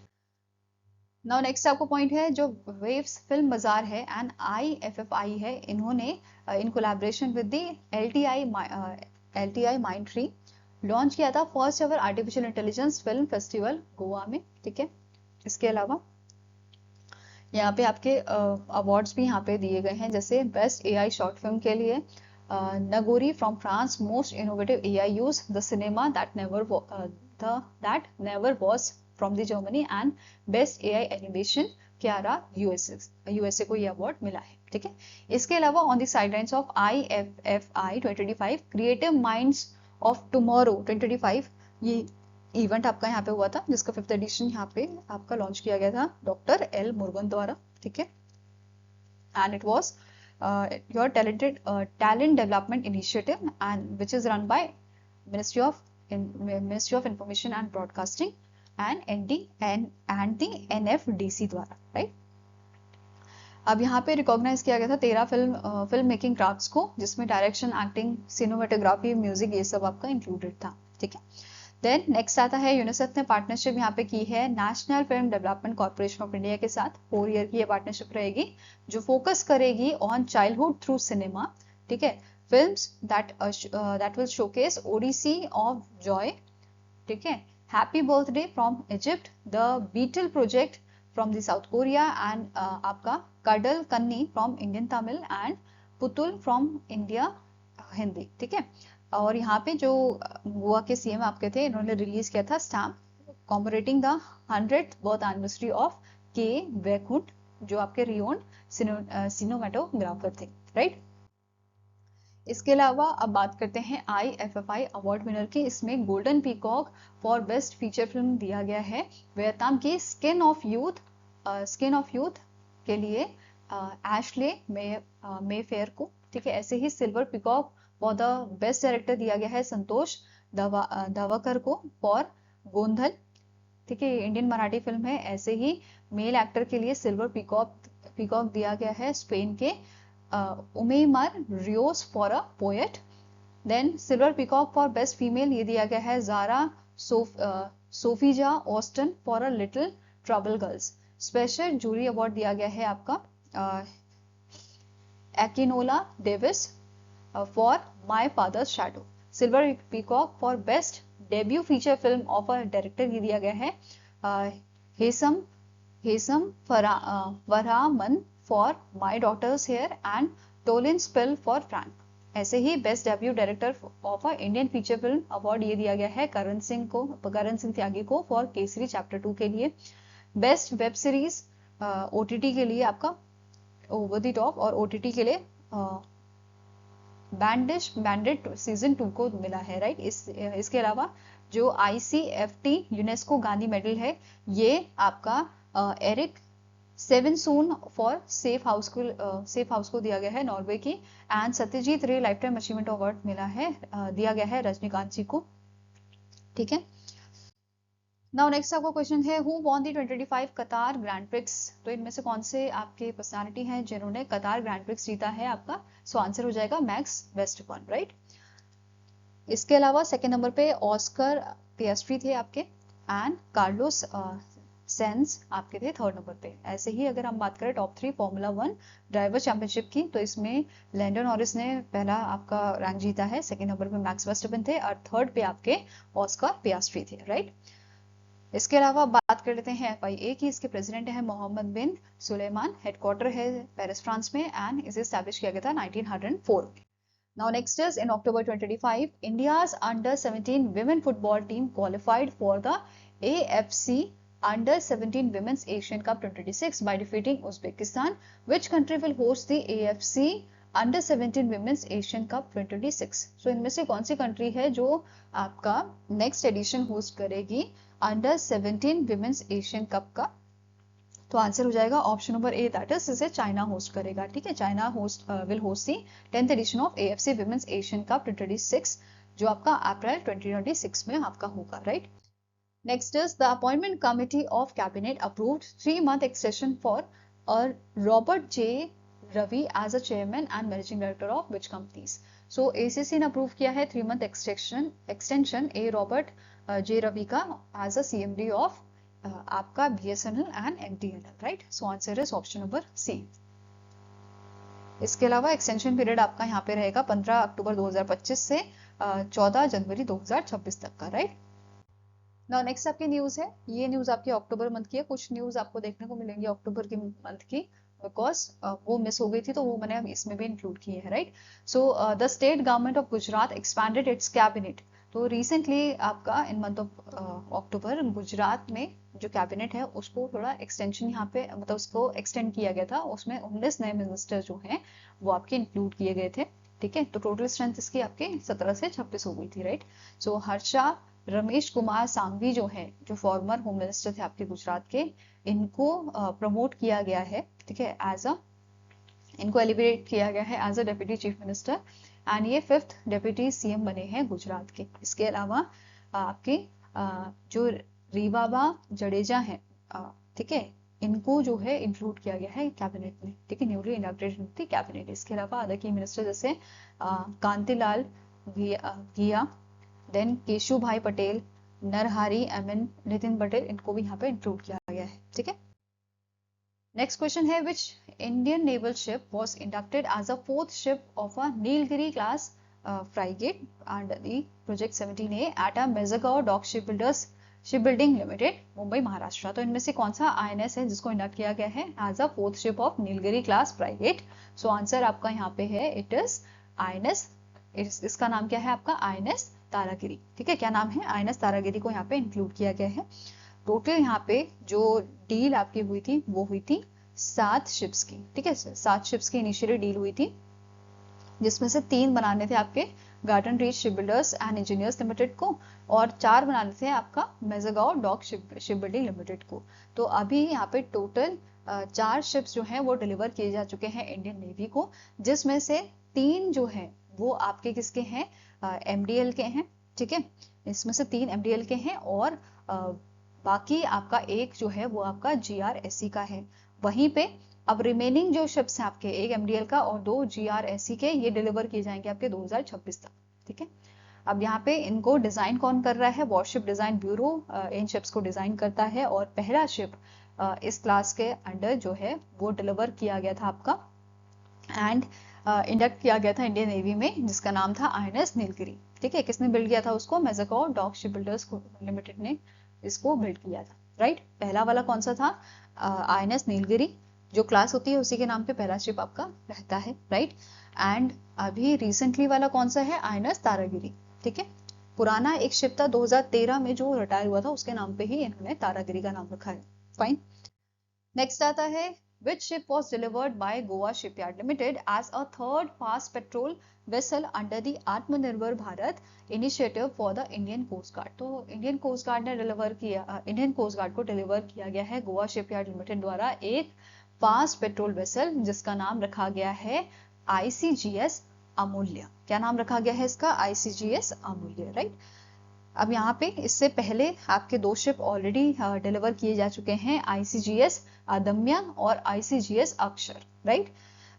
नाउ नेक्स्ट आपको पॉइंट है जो वेव्स फिल्म बाजार है एंड IFFI है, इन्होंने इन collaboration with the LTI माइंट्री launch किया था first ever artificial intelligence film festival Goa में। ठीक है, इसके अलावा यहाँ पे आपके अवार्ड्स भी यहाँ पे दिए गए हैं, जैसे बेस्ट AI शॉर्ट फिल्म के लिए नगोरी from France, most innovative AI use, the cinema that never was from the Germany and best AI animation क्यारा यूएसए को ये अवार्ड मिला है, ठीक है। इसके अलावा on the sidelines of IFFI 2025 creative minds of tomorrow 2025, ये इवेंट आपका यहाँ पे हुआ था, जिसका 5th एडिशन यहाँ पे आपका लॉन्च किया गया था डॉक्टर एल मुरुगन द्वारा, ठीक है। And it was your talent development initiative and which is run by ministry of information and broadcasting and the NFDC द्वारा, राइट। अब यहाँ पे रिकॉग्नाइज किया गया था 13 फिल्म मेकिंग क्राफ्ट्स को, जिसमें डायरेक्शन, एक्टिंग, सिनेमेटोग्राफी, म्यूजिक, ये सब आपका इंक्लूडेड था, ठीक है। देन नेक्स्ट आता है यूनिसेफ ने पार्टनरशिप यहाँ पे की है national film development corporation of India के साथ। 4 ईयर की ये पार्टनरशिप रहेगी, जो फोकस करेगी ऑन चाइल्डहुड थ्रू सिनेमा, ठीक है। Films that will showcase odyssey of joy, ठीक है, happy birthday from Egypt, the beetle project from the South Korea and आपका Kadal Kanni from Indian Tamil and Putul from India Hindi, ठीक है। और यहाँ पे जो गोवा के CM आपके थे, इन्होंने रिलीज किया था stamp commemorating the 100th birth anniversary of K Vaikunth, जो आपके रियोन सिनेमेटोग्राफर थे, राइट। इसके अलावा अब बात करते हैं IFFI अवार्ड विनर की। इसमें golden peacock for best feature film दिया गया है वियतनाम की स्किन ऑफ यूथ के लिए एशले मेफेयर को, ठीक है। ऐसे ही silver peacock for the best director दिया गया है संतोष दावकर को फॉर गोंधल, ठीक है, इंडियन मराठी फिल्म है। ऐसे ही मेल एक्टर के लिए सिल्वर पीकॉक दिया गया है स्पेन के उमेमर Rios for a poet. Then silver peacock for best female ये दिया गया है Zara Sofija Ostan for a little trouble girls. Special jury award दिया गया है आपका Akinola Davies for my father's shadow. Silver peacock for best debut feature film of a director ये दिया गया है Hesam Farahmand for my daughter's hair and टोलिन स्पेल फॉर फ्रैंक। ऐसे ही best debut director of a Indian feature film award ये दिया गया है करण सिंह त्यागी को फॉर केसरी चैप्टर 2 के लिए। बेस्ट वेब सीरीज OTT के लिए आपका ओवर द टॉप और OTT के लिए बैंडेड सीजन 2 को मिला है, राइट। इसके अलावा जो ICFT यूनेस्को गांधी मेडल है ये आपका एरिक सेवेनसून फॉर सेफ हाउस को दिया गया है नॉर्वे की। एंड सत्यजीत रे लाइफ टाइम अचीवमेंट अवार्ड दिया गया है रजनीकांत जी को, ठीक है। नाउ नेक्स्ट आपका क्वेश्चन है हु वॉन द 2025 कतार ग्रैंड प्रिक्स। तो इनमें से कौन से आपके पर्सनालिटी हैं जिन्होंने कतार ग्रैंड प्रिक्स जीता है आपका? सो आंसर हो जाएगा मैक्स वेस्टर्पन, राइट। इसके अलावा सेकंड नंबर पे ऑस्कर पियास्ट्री थे आपके एंड कार्लोस सेंस आपके थे थर्ड नंबर पे। ऐसे ही अगर हम बात करें टॉप 3 फॉर्मूला 1 ड्राइवर चैंपियनशिप की तो इसमें लैंडो नॉरिस ने पहला आपका रैंक जीता है, सेकंड नंबर पे मैक्स वेस्टर्पन थे और थर्ड पे आपके ऑस्कर पियास्ट्री थे, राइट। इसके अलावा बात कर लेते हैं FIA की। इसके प्रेसिडेंट है मोहम्मद बिन सुलेमान, हेडक्वार्टर है पेरिस फ्रांस में एंड इसे एस्टैब्लिश किया गया था 1904 में। Now next is in October 2025, India's under-17 women football team qualified for the AFC Under-17 Women's Asian Cup 2026 by defeating Uzbekistan. Which country will host the AFC Under-17 Women's Asian Cup 2026? So इनमें से कौन सी कंट्री है जो आपका नेक्स्ट एडिशन होस्ट करेगी Under-17 Women's Asian Cup का? तो आंसर हो जाएगा option number A, that is इसे चाइना होस्ट करेगा, ठीक है। China will host the 10th edition of AFC women's Asian cup 2026 जो आपका अप्रैल 2026 में आपका होगा, right. Next is the appointment committee of cabinet approved 3-month extension for Robert J Ravi as a chairman and managing director of which companies. So ACC ने अप्रूव किया है 3-month extension a Robert J Ravi का एज अ CMD ऑफ आपका BSNL and MTNL, right. So answer is option number C. इसके अलावा एक्सटेंशन पीरियड आपका यहाँ पे रहेगा 15 अक्टूबर 2025 से 14 जनवरी 2026 तक का, राइट। नाउ नेक्स्ट आपकी न्यूज है, ये न्यूज आपकी अक्टूबर मंथ की है। कुछ न्यूज आपको देखने को मिलेंगी अक्टूबर की मंथ की, बिकॉज वो मिस हो गई थी तो वो मैंने इसमें भी इंक्लूड की है, right. So the state government of Gujarat expanded it's cabinet. तो रिसेंटली आपका इन मंथ ऑफ अक्टूबर गुजरात में जो कैबिनेट है उसको थोड़ा एक्सटेंशन यहाँ पे मतलब उसको एक्सटेंड किया गया था, उसमें 19 नए मिनिस्टर जो हैं वो आपके इंक्लूड किए गए थे। ठीक है, तो टोटल स्ट्रेंथ इसकी आपके 17 से 26 हो गई थी, राइट। सो हर्षा रमेश कुमार सांघवी जो है, जो फॉर्मर होम मिनिस्टर थे आपके गुजरात के, इनको प्रमोट किया गया है, ठीक है, इनको एलिवेट किया गया है as a deputy chief minister, and ये 5th डेप्यूटी सीएम बने हैं गुजरात के। इसके अलावा आपके जो रीवाबा जडेजा हैं, ठीक है, इनको जो है इंक्लूड किया गया है कैबिनेट में, ठीक है, न्यूली इनॉग्रेटेड थी कैबिनेट। इसके अलावा अदर की मिनिस्टर जैसे कांतिलाल घिया, देन केशु भाई पटेल, नरहरी एमएन नितिन पटेल, इनको भी यहाँ पे इंक्लूड किया गया है, ठीक है। नेक्स्ट क्वेश्चन है, which Indian naval ship was inducted as a 4th ship of a Nilgiri class frigate under the project 17A at a Mazagon dock shipbuilding limited, Mumbai Maharashtra. तो इनमें से कौन सा आईएनएस है जिसको इंडक्ट किया गया है as a 4th ship of Nilgiri class frigate? So answer आपका यहाँ पे है, इट इज आईएनएस, इसका नाम क्या है आपका, आईएनएस तारागिरी। ठीक है, क्या नाम है, आईएनएस तारागिरी को यहाँ पे इंक्लूड किया गया है। टोटल यहाँ पे जो डील आपकी हुई थी वो हुई थी 7 शिप्स की, ठीक है, 7 शिप्स की इनिशियली डील हुई थी, जिसमें से 3 बनाने थे आपके garden reach shipbuilders and engineers limited को, और 4 बनाने थे आपका मेजगांव डॉक शिपबिल्डिंग लिमिटेड को। तो अभी यहाँ पे टोटल 4 शिप्स जो हैं वो डिलीवर किए जा चुके हैं इंडियन नेवी को, जिसमें से 3 जो है वो आपके किसके हैं, एमडीएल के हैं, ठीक है, इसमें से 3 एमडीएल के हैं, और बाकी आपका एक जो है वो आपका जीआरएससी का है। वहीं पे अब रिमेनिंग जो शिप्स हैं आपके, एक एमडीएल का और 2 जीआरएससी के, ये डिलीवर किए जाएंगे आपके 2026 तक, ठीक है। अब यहाँ पे इनको डिजाइन कौन कर रहा है, वॉरशिप डिजाइन ब्यूरो इन शिप्स को डिजाइन करता है, और पहला शिप इस क्लास के अंडर जो है वो डिलीवर किया गया था आपका एंड इंडक्ट किया गया था इंडियन नेवी में, जिसका नाम था आईएनएस नीलगिरी। ठीक है, किसने बिल्ड किया था उसको, मेजगांव डॉक शिपबिल्डर्स लिमिटेड ने इसको बिल्ड किया था, राइट। पहला वाला कौन सा था, आईएनएस नीलगिरी, जो क्लास होती है उसी के नाम पे पहला शिप आपका रहता है, राइट। एंड अभी रिसेंटली वाला कौन सा है, आईएनएस तारागिरी, ठीक है। पुराना एक शिप था 2013 में जो रिटायर हुआ था, उसके नाम पे ही इन्होंने तारागिरी का नाम रखा है, फाइन। नेक्स्ट आता है, which ship was delivered by Goa Shipyard Limited as a third fast petrol vessel under the Atmanirbhar Bharat initiative for the Indian Coast Guard? तो इंडियन कोस्ट गार्ड ने डिलीवर किया, इंडियन कोस्ट गार्ड को डिलीवर किया गया है गोवा शिपयार्ड लिमिटेड द्वारा एक फास्ट पेट्रोल वेसल, जिसका नाम रखा गया है आईसीजीएस अमूल्य। क्या नाम रखा गया है इसका, आईसीजीएस अमूल्य, राइट। अब यहाँ पे इससे पहले आपके 2 शिप ऑलरेडी डिलीवर किए जा चुके हैं, आईसीजीएस अदम्य और आईसीजीएस अक्षर, राइट।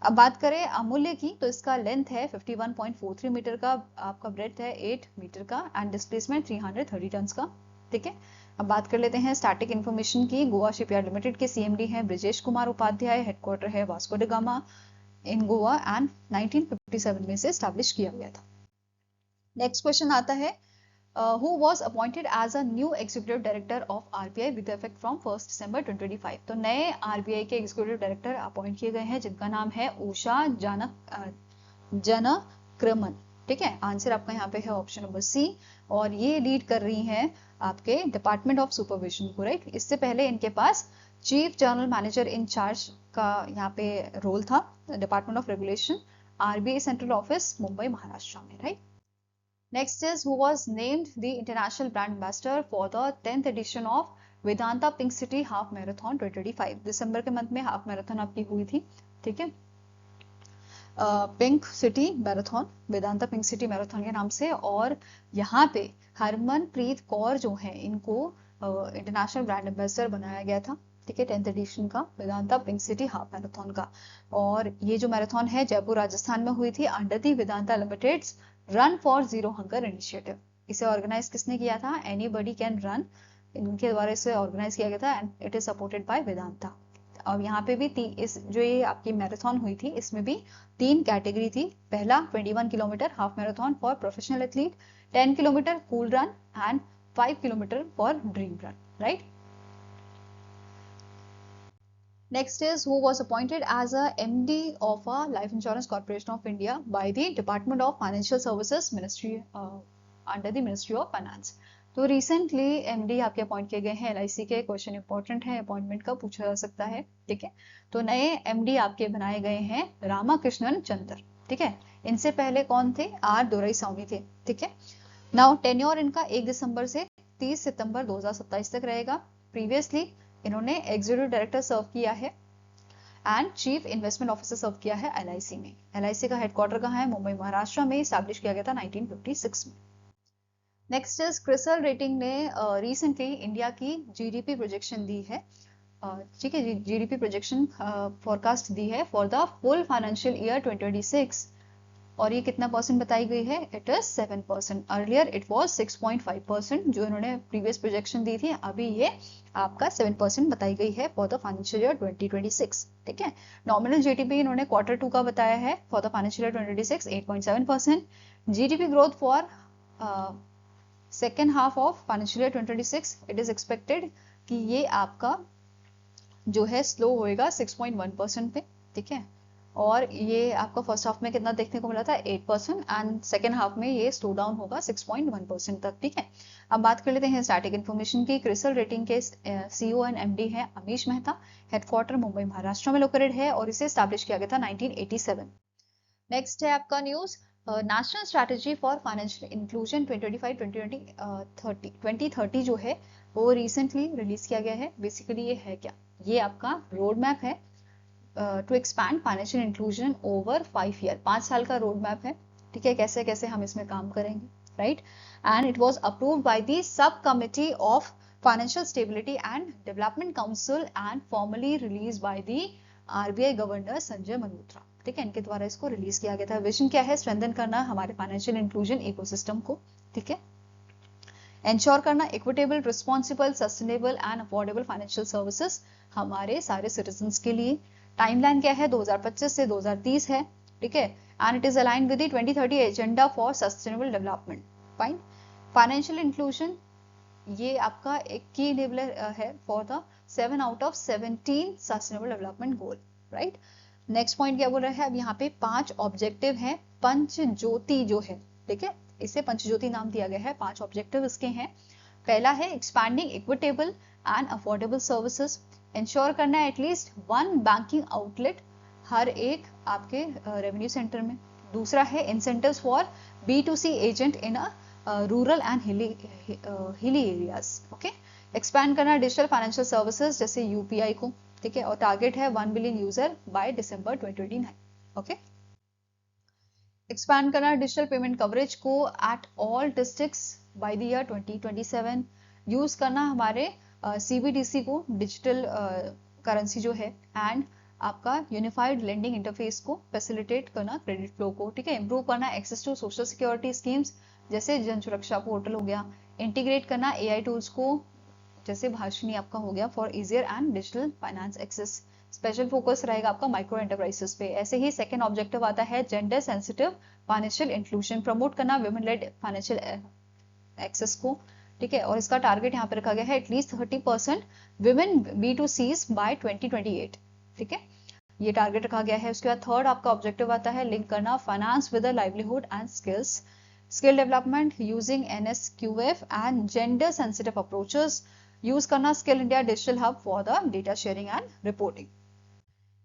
अब बात करें अमूल्य की, तो इसका लेंथ है 51.43 मीटर का, आपका ब्रेड्थ है 8 मीटर का, एंड डिस्प्लेसमेंट 330 टन का, ठीक है। अब बात कर लेते हैं स्टैटिक इन्फॉर्मेशन की। गोवा शिपयार्ड लिमिटेड के सीएमडी हैं ब्रिजेश कुमार उपाध्याय, हेडक्वार्टर है Vasco D gamma in Goa, and 1957 में से स्टैब्लिश किया गया था। नेक्स्ट क्वेश्चन आता है, who was appointed as a new executive director of RBI with effect from 1st December 2025? तो नए RBI के एग्जीक्यूटिव डायरेक्टर अपॉइंट किए गए हैं, जिनका नाम है उषा जनक्रमन, ठीक है। आंसर आपका यहाँ पे है ऑप्शन नंबर सी, और ये लीड कर रही हैं आपके डिपार्टमेंट ऑफ सुपरविजन को, राइट। इससे पहले इनके पास chief general manager in charge का यहाँ पे रोल था, department of regulation, RBI central office, Mumbai Maharashtra में, right. Next is, who was named the international brand ambassador for the 10th edition of Vedanta Pink City Half Marathon 2025? दिसंबर के मंथ में हाफ मैराथन आपकी हुई थी, ठीक है, pink city marathon, Vedanta pink city marathon के नाम से। और यहाँ पे हरमनप्रीत कौर जो है, इनको इंटरनेशनल ब्रांड एम्बेसडर बनाया गया था, ठीक है, 10th एडिशन का Vedanta pink city half marathon का। और ये जो मैराथन है जयपुर राजस्थान में हुई थी under the Vedanta limiteds run for zero hunger initiative. इसे ऑर्गेनाइज किसने किया था, एनीबडी कैन रन, इनके द्वारा इसे ऑर्गेनाइज किया गया था, and it is supported by Vedanta. अब यहाँ पे भी इस जो ये आपकी मैराथन हुई थी, इसमें भी 3 कैटेगरी थी। पहला 21 kilometre half marathon for professional athlete, 10 kilometre cool run, and 5 kilometre for dream run, right. Next is, who was appointed as a MD of a Life Insurance Corporation of India by the Department of Financial Services Ministry under the Ministry of Finance? तो रिसेंटली एमडी आपके अपॉइंट किए गए हैं एलआईसी के। क्वेश्चन इंपॉर्टेंट है, अपॉइंटमेंट का पूछा जा सकता है, ठीक है। तो नए एमडी आपके बनाए गए हैं रामाकृष्णन चंद्र, ठीक है। इनसे पहले कौन थे? आर दोराईस्वामी थे, ठीक है। नाउ टेन्योर इनका 1 दिसंबर से 30 सितंबर 2027 तक रहेगा। प्रीवियसली इन्होंने एग्जीक्यूटिव डायरेक्टर सर्व किया है एंड चीफ इन्वेस्टमेंट ऑफिसर सर्व किया है एलआईसी में। एलआईसी का हेडक्वार्टर कहाँ है? मुंबई महाराष्ट्र में। स्टैब्लिश किया गया था 1956 में। नेक्स्ट इज क्रिसल रेटिंग ने रिसेंटली इंडिया की जीडीपी प्रोजेक्शन दी है, ठीक है। जीडीपी प्रोजेक्शन फोरकास्ट दी है for the full financial year 2026, और ये कितना परसेंट बताई गई है? It is 7%। Earlier it was 6.5% जो इन्होंने प्रीवियस प्रोजेक्शन दी थी, अभी ये आपका 7% बताई गई है फॉर द फाइनेंशियल ईयर 2026, ठीक है। नॉमिनल जीडीपी इन्होंने Q2 का बताया है for the financial year 2026 8.7%। GDP growth for second half of financial year 2026 it is expected कि ये आपका जो है स्लो होएगा 6.1% पे, ठीक है। और ये आपका फर्स्ट हाफ में कितना देखने को मिला था? 8%, एंड सेकेंड हाफ में ये स्लो डाउन होगा 6.1% तक, ठीक है। अब बात कर लेते हैं स्टैटिक इन्फॉर्मेशन की। क्रिसल रेटिंग के सीईओ एंड एमडी है अमीश मेहता। हेडक्वार्टर मुंबई महाराष्ट्र में लोकेटेड है और इसे स्टैब्लिश किया गया था 1987। नेक्स्ट है आपका news, national strategy for financial inclusion 2025-2030 जो है वो रिसेंटली रिलीज किया गया है। बेसिकली ये है क्या? ये आपका रोड मैप है to expand financial inclusion over 5 year. 5 साल का रोड मैप है, ठीक है। कैसे कैसे हम इसमें काम करेंगे, right. And it was approved by the sub committee of financial stability and development council and formally release by the RBI governor Sanjay Malhotra, ठीक है। इनके द्वारा इसको रिलीज किया गया था। विजन क्या है? स्ट्रेंथन करना हमारे फाइनेंशियल इंक्लूजन इकोसिस्टम को, ठीक है। इंश्योर करना equitable, responsible, sustainable and affordable financial services हमारे सारे सिटीजन्स के लिए। टाइमलाइन क्या है? 2025 से 2030 है, ठीक है। And it is aligned with the 2030 agenda for sustainable development. Fine. Financial inclusion ये आपका एक की एनेबलर है for the 7 out of 17 sustainable development goal, right. Next point क्या बोल रहा है? अब यहाँ पे 5 ऑब्जेक्टिव है, पंच ज्योति जो है, ठीक है। इसे पंचज्योति नाम दिया गया है। 5 ऑब्जेक्टिव इसके हैं। पहला है expanding equitable and affordable services. Ensure करना है एटलीस्ट 1 बैंकिंग आउटलेट हर एक आपके रेवेन्यू सेंटर में। दूसरा है incentives for B2C agent in rural and hilly areas, okay. Expand करना डिजिटल फाइनेंशियल सर्विसेज जैसे यूपीआई को, ठीक है। और टारगेट है 1 billion user by December 2029, okay. Expand करना डिजिटल पेमेंट कवरेज को at all districts by the year 2027। Use करना हमारे CBDC को, डिजिटल करेंसी जो है, एंड आपका यूनिफाइड लेंडिंग इंटरफेस को फैसिलिटेट करना क्रेडिट फ्लो को, ठीक है। इंप्रूव करना access to social security schemes जैसे जन सुरक्षा पोर्टल हो गया। इंटीग्रेट करना AI टूल्स को जैसे भाषिनी आपका हो गया for easier and digital finance access. Special focus रहेगा आपका माइक्रो एंटरप्राइजेस पे। ऐसे ही सेकंड ऑब्जेक्टिव आता है gender sensitive financial inclusion, promote करना वुमेन लेड फाइनेंशियल एक्सेस को, ठीक है। और इसका टारगेट यहाँ पे रखा गया है एटलीस्ट 30% विमेन B2Cs बाय 2028, ठीक है। ये टारगेट रखा गया है। उसके बाद थर्ड आपका ऑब्जेक्टिव आता है लिंक करना finance with livelihood and skills, skill development using NSQF and gender sensitive approaches. Use करना skill India digital hub for the data sharing and reporting.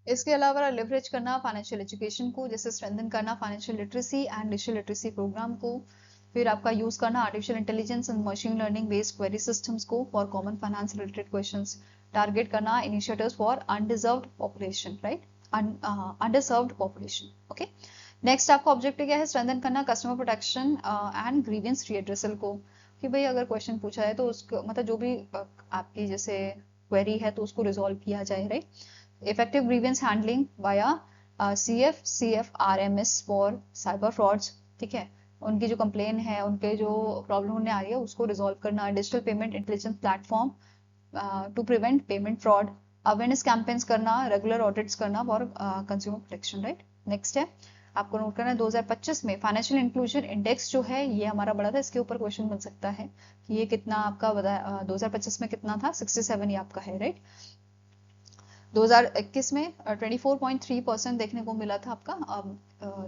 इसके अलावा लिवरेज करना फाइनेंशियल एजुकेशन को, जैसे स्ट्रेंथन करना financial literacy and digital literacy programme को। फिर आपका यूज करना artificial intelligence and machine learning based query systems को for common finance related questions. Target करना initiatives for undeserved population, right, underserved population, okay. Next आपका ऑब्जेक्टिव क्या है? स्ट्रेंथन करना customer protection and grievance redressal को, कि भाई अगर क्वेश्चन पूछा है तो उसको मतलब जो भी आपकी जैसे क्वेरी है तो उसको रिजॉल्व किया जाए, right. Effective grievance handling via CFRMS for cyber frauds, ठीक है। उनकी जो कंप्लेन है, उनके जो प्रॉब्लम उन्हें आ रही है उसको रिजॉल्व करना। Digital payment intelligence platform to prevent payment fraud. Awareness campaigns करना, रेगुलर ऑडिट्स करना for consumer protection, right. Next है आपको नोट करना है 2025 में फाइनेंशियल इंक्लूजन इंडेक्स जो है ये हमारा बड़ा था। इसके ऊपर क्वेश्चन बन सकता है कि ये कितना आपका 2025 में कितना था? 67 ये आपका है, राइट। 2021 में 24.3% देखने को मिला था आपका, अब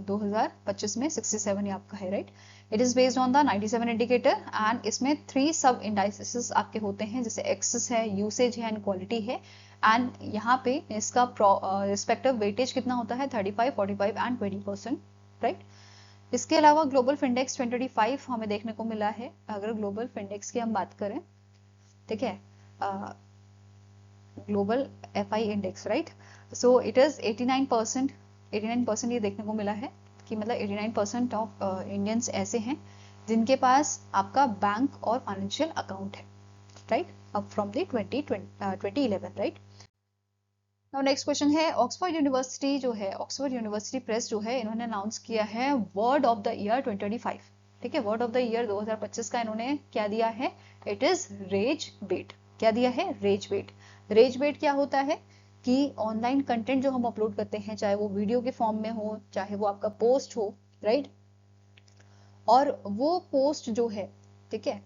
2025 में 67 ये आपका है, right. It is based on the 97 indicator and इसमें 3 सब इंडाइसेस आपके होते हैं, जैसे एक्सेस है, यूसेज है एंड क्वालिटी है। एंड यहाँ पे इसका रिस्पेक्टिव वेटेज कितना होता है, 35, 45 एंड 20%, राइट। इसके अलावा ग्लोबल फिंडेक्स 2025 हमें देखने को मिला है। अगर ग्लोबल फिंडेक्स की हम बात करें, ठीक है, global FI index, right, so it is 89% ये देखने को मिला है कि मतलब 89% ऑफ इंडियंस ऐसे हैं जिनके पास आपका बैंक और फाइनेंशियल अकाउंट है, राइट, अब from the 2011, right. Now next question है, ऑक्सफोर्ड यूनिवर्सिटी जो है, ऑक्सफोर्ड यूनिवर्सिटी प्रेस जो है, इन्होंने अनाउंस किया है वर्ड ऑफ द ईयर 2025, ठीक है, वर्ड ऑफ द ईयर 2025 का इन्होंने क्या दिया है, इट इज रेज बेट। क्या दिया है, रेज बेट। रेज बेट क्या होता है कि ऑनलाइन कंटेंट जो हम अपलोड करते हैं, चाहे वो वीडियो के फॉर्म में हो, चाहे वो आपका पोस्ट हो, राइट, और वो पोस्ट जो है, ठीक है,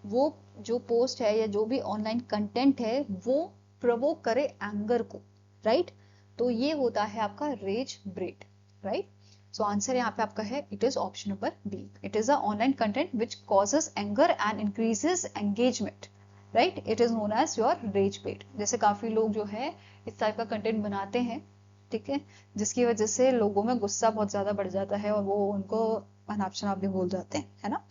वो जो पोस्ट है या जो भी ऑनलाइन कंटेंट है वो प्रोवोक करे एंगर को, राइट, तो ये होता है आपका rage bait, right. So answer यहाँ पे आपका है, it is option number B, it is a online content which causes anger and increases engagement, right, it is known as your rage bait. जैसे काफी लोग जो है इस टाइप का कंटेंट बनाते हैं, ठीक है, जिसकी वजह से लोगों में गुस्सा बहुत ज्यादा बढ़ जाता है और वो उनको अनाप शनाप भी बोल जाते हैं, है ना।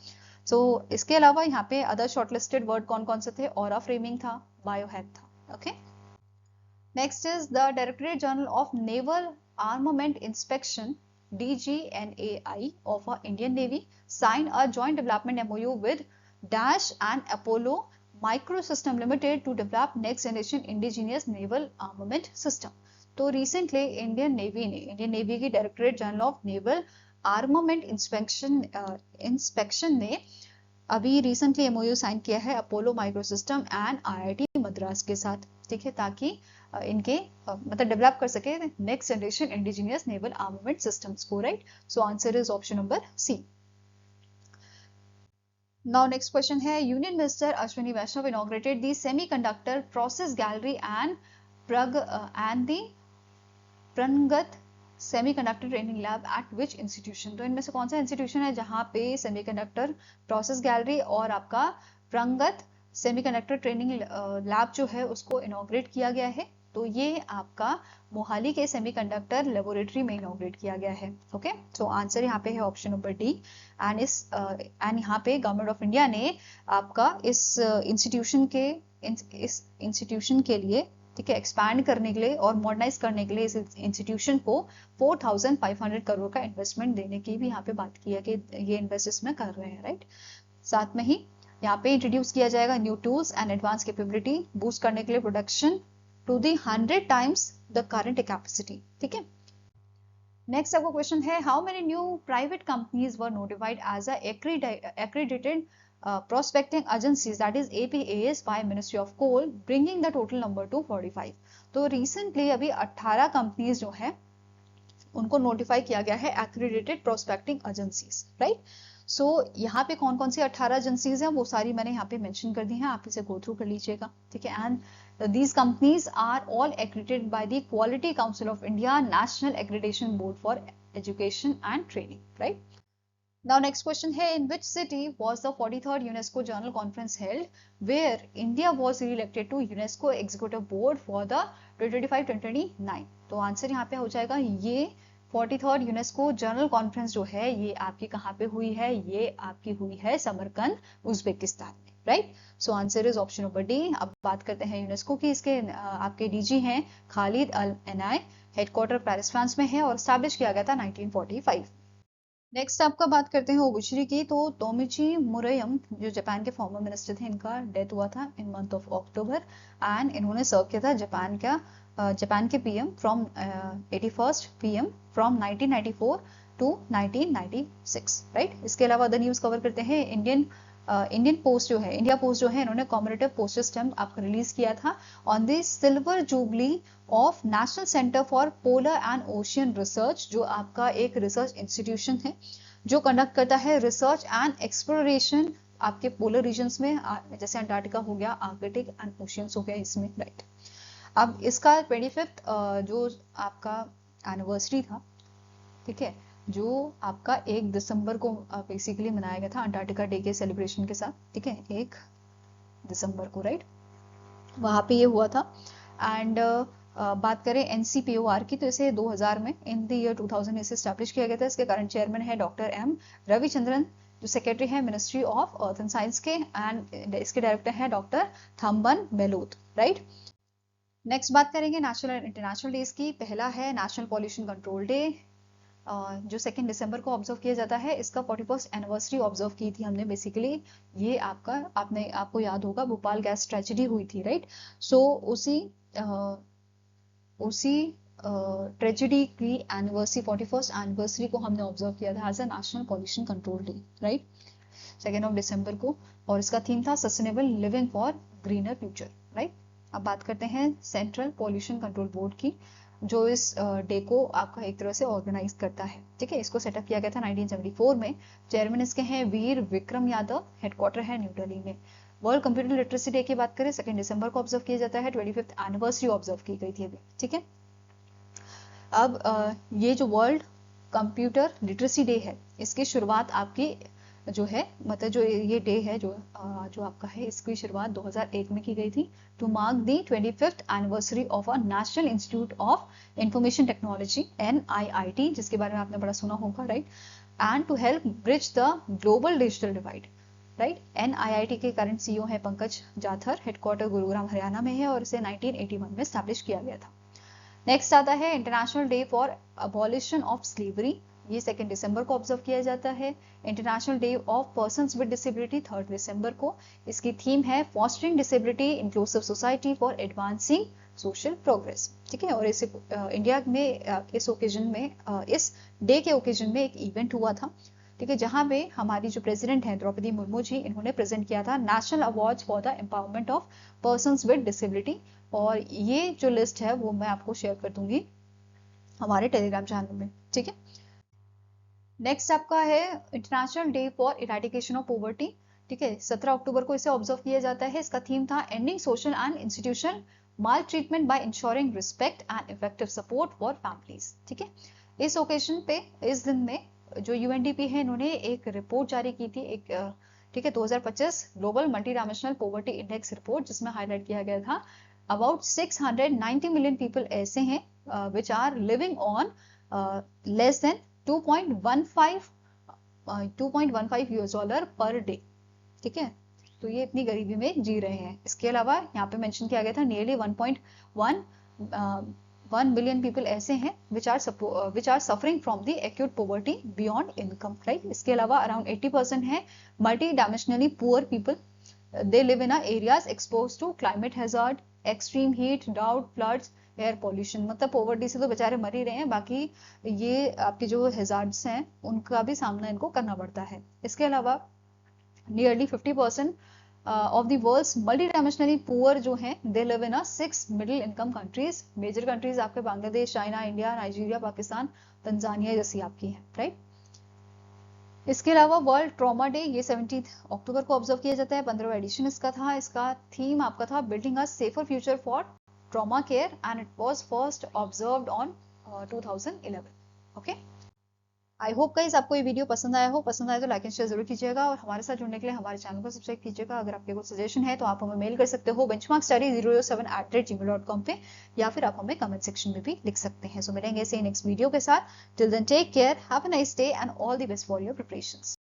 सो इसके अलावा यहाँ पे अदर शॉर्टलिस्टेड वर्ड कौन कौन से थे, ऑरा फ्रेमिंग था, बायोहैक था, okay. Next is the directorate general of naval armament inspection DGNAI of Indian Navy signed a joint development MOU with Dash and Apollo Microsystem Limited to develop next generation indigenous naval armament system। तो रिसेंटली इंडियन नेवी की directorate general of naval armament inspection ने अभी रिसेंटली एमओयू साइन किया है Apollo microsystem and IIT Madras के साथ, ठीक है, ताकि इनके मतलब डेवलप कर सके next generation indigenous naval armament systems को, right. So answer is option number C. Now next question है, union minister Ashwini Vaishnaw inaugurated the semiconductor process gallery and the Pragat semiconductor training lab at which institution. तो इनमें से कौन सा इंस्टीट्यूशन है जहां पे सेमीकंडक्टर प्रोसेस गैलरी और आपका प्रगत सेमीकंडक्टर ट्रेनिंग लैब जो है उसको इनॉग्रेट किया गया है। तो ये आपका मोहाली के सेमीकंडक्टर लेबोरेटरी में इनॉग्रेट किया गया है, ओके। सो आंसर यहाँ पे है ऑप्शन नंबर डी। एंड यहाँ पे गवर्नमेंट ऑफ इंडिया ने आपका इस इंस्टीट्यूशन के लिए, ठीक है, एक्सपैंड करने के लिए और मॉडर्नाइज करने के लिए इस इंस्टीट्यूशन को 4500 करोड़ का इन्वेस्टमेंट देने की भी यहाँ पे बात की है कि ये इन्वेस्ट इसमें कर रहे हैं, राइट। साथ में ही यहाँ पे इंट्रोड्यूस किया जाएगा new tools and advance capability boost करने के लिए production to the 100 times the current capacity, ठीक है। नेक्स्ट आपका क्वेश्चन है, how many new private companies were notified as accredited prospecting agencies, that is APAS, by Ministry of Coal, bringing the total number to 45। तो रिसेंटली अभी 18 कंपनीज जो है उनको नोटिफाई किया गया है accredited prospecting agencies, राइट। सो यहाँ पे कौन कौन सी 18 एजेंसीज हैं वो सारी मैंने यहाँ पे मेंशन कर दी हैं, आप इसे गो थ्रू कर लीजिएगा, ठीक है। And these companies are all accredited by the Quality Council of India, National Accreditation Board for Education and Training, right? Now next question है, in which city was the 43rd UNESCO General Conference held, where India was re-elected to UNESCO Executive Board for the 2025-2029। तो आंसर यहाँ पे हो जाएगा, ये 43rd यूनेस्को जनरल कॉन्फ्रेंस जो है ये आपकी कहाँ पे हुई है, ये आपकी हुई है समरकंद उज्बेकिस्तान में, right. So answer is option number D. अब बात करते हैं यूनेस्को की, इसके आपके डीजी हैं खालिद अल एनाई, हेडक्वार्टर पेरिस फ्रांस में है और स्टैब्लिश किया गया था 1945। नेक्स्ट आपका बात करते हैं ओबुची की। तो तोमिची मुरयम जो जापान के फॉर्मर मिनिस्टर थे, इनका डेथ हुआ था in month of October and इन्होंने सर्व किया था जापान के PM from 81st PM from 1994 to 1996, right. इसके अलावा अदर न्यूज कवर करते हैं, इंडिया पोस्ट जो है इन्होंने कॉम्पिटिटिव पोस्टल स्टैम्प आपका रिलीज किया था on the silver jubilee of national centre for polar and ocean research, जो आपका एक रिसर्च इंस्टीट्यूशन है जो कंडक्ट करता है रिसर्च एंड एक्सप्लोरेशन आपके पोलर रीजन्स में, जैसे अंटार्कटिका हो गया, आर्कटिक एंड ओशियंस हो गया इसमें, राइट। अब इसका 25th जो आपका एनिवर्सरी था, ठीक है, जो आपका 1 दिसंबर को बेसिकली मनाया गया था अंटार्कटिका डे के सेलिब्रेशन के साथ, ठीक है, 1 दिसंबर को, राइट, वहां पे ये हुआ था। एंड बात करें NCPOR की, तो इसे 2000 में इन द ईयर 2000 इसे स्टैब्लिश किया गया था। इसके करंट चेयरमैन है डॉक्टर M रविचंद्रन, जो सेक्रेटरी है ministry of earth and science के, एंड इसके डायरेक्टर है डॉक्टर थम्बन मेलोत, राइट। नेक्स्ट बात करेंगे नेशनल एंड इंटरनेशनल डेज की। पहला है नेशनल पॉल्यूशन कंट्रोल डे, जो 2 दिसंबर को ऑब्जर्व किया जाता है। इसका 41st एनिवर्सरी ऑब्जर्व की थी हमने बेसिकली। ये आपको याद होगा भोपाल गैस ट्रेजेडी हुई थी, राइट। सो उसी ट्रेजेडी की एनिवर्सरी 41st एनिवर्सरी को हमने ऑब्जर्व किया था as a national pollution control day, right, 2 दिसंबर को। और इसका थीम था sustainable living for greener future, right. अब बात करते हैं सेंट्रल पॉल्यूशन कंट्रोल बोर्ड की, जो इस डे को आपका एक तरह से ऑर्गेनाइज करता है, ठीक है। इसको सेटअप किया गया था 1974 में। चेयरमैन इसके हैं वीर विक्रम यादव, हेडक्वार्टर है न्यू दिल्ली में। वर्ल्ड कंप्यूटर लिटरेसी डे की बात करें 2 दिसंबर को ऑब्जर्व किया जाता है, 25th एनिवर्सरी ऑब्जर्व की गई थी अभी, ठीक है। अब ये जो वर्ल्ड कंप्यूटर लिटरेसी डे है, इसकी शुरुआत आपकी जो है, मतलब जो ये डे है जो आपका है, इसकी शुरुआत 2001 में की गई थी, to mark the 25th anniversary of a national institute of information technology NIIT, जिसके बारे में आपने बड़ा सुना होगा, right, and to help bridge the global digital divide, right. NIIT के करंट CEO है पंकज जाथर, हेडक्वार्टर गुरुग्राम हरियाणा में है, और इसे 1981 में स्टैब्लिश किया गया था। नेक्स्ट आता है international day for abolition of slavery, ये 2 दिसंबर को ऑब्जर्व किया जाता है। International day of persons with disability 3 दिसंबर को। इसकी थीम है fostering disability inclusive society for advancing social progress, ठीक है। और इसे इंडिया में इस ओकेजन में इस डे के ओकेजन में एक इवेंट हुआ था, ठीक है, जहां पे हमारी जो प्रेसिडेंट है द्रौपदी मुर्मू जी, इन्होंने प्रेजेंट किया था national awards for the empowerment of persons with disability. और ये जो लिस्ट है वो मैं आपको शेयर कर दूंगी हमारे टेलीग्राम चैनल में, ठीक है। नेक्स्ट आपका है international day for eradication of poverty, ठीक है, 17 अक्टूबर को इसे ऑब्जर्व किया जाता है। इसका थीम था ending social and institution mall treatment by ensuring respect and effective support for families, ठीक है। इस ओकेजन पे, इस दिन में जो UNDP है, इन्होंने एक रिपोर्ट जारी की थी, एक ठीक है, 2025 global multi dimensional poverty index report, जिसमें हाईलाइट किया गया था अबाउट 690 मिलियन पीपल ऐसे हैं which are living on less than 2.15 US$ per day, ठीक है। तो ये इतनी गरीबी में जी रहे हैं। इसके अलावा यहाँ पे मेंशन किया गया था नियरली 1.1 बिलियन पीपल ऐसे हैं which are suffering from the acute poverty beyond income, right. इसके अलावा अराउंड 80% है multi dimensionally poor people, they live in areas expose to climate hazard, extreme heat, drought, floods, air pollution. मतलब पॉवर्टी से तो बेचारे मर ही रहे हैं, बाकी ये आपके जो हैजार्ड्स हैं उनका भी सामना इनको करना पड़ता है। इसके अलावा nearly 50% of the world's multi dimensionally poor जो हैं, they live in 6 middle income countries. Major countries आपके Bangladesh, China, India, Nigeria, Pakistan, Tanzania जैसी आपकी हैं, राइट। इसके अलावा वर्ल्ड ट्रॉमा डे, ये 17 अक्टूबर को ऑब्जर्व किया जाता है, 15वां एडिशन इसका था। इसका थीम आपका था building a safer future for trauma care, and it was first observed on 2011, okay. I hope guys आपको ये वीडियो पसंद आया हो। पसंद आया तो लाइक एंड शेयर जरूर कीजिएगा, और हमारे साथ जुड़ने के लिए हमारे चैनल को सब्सक्राइब कीजिएगा। अगर आपके कुछ सजेशन है तो आप हमें मेल कर सकते हो benchmarkstudy007@gmail.com पे, या फिर आप हमें कमेंट सेक्शन में भी लिख सकते हैं। सो मिलेंगे ऐसे नेक्स्ट वीडियो के साथ। Till then take care, have a nice day and all the best for your preparations.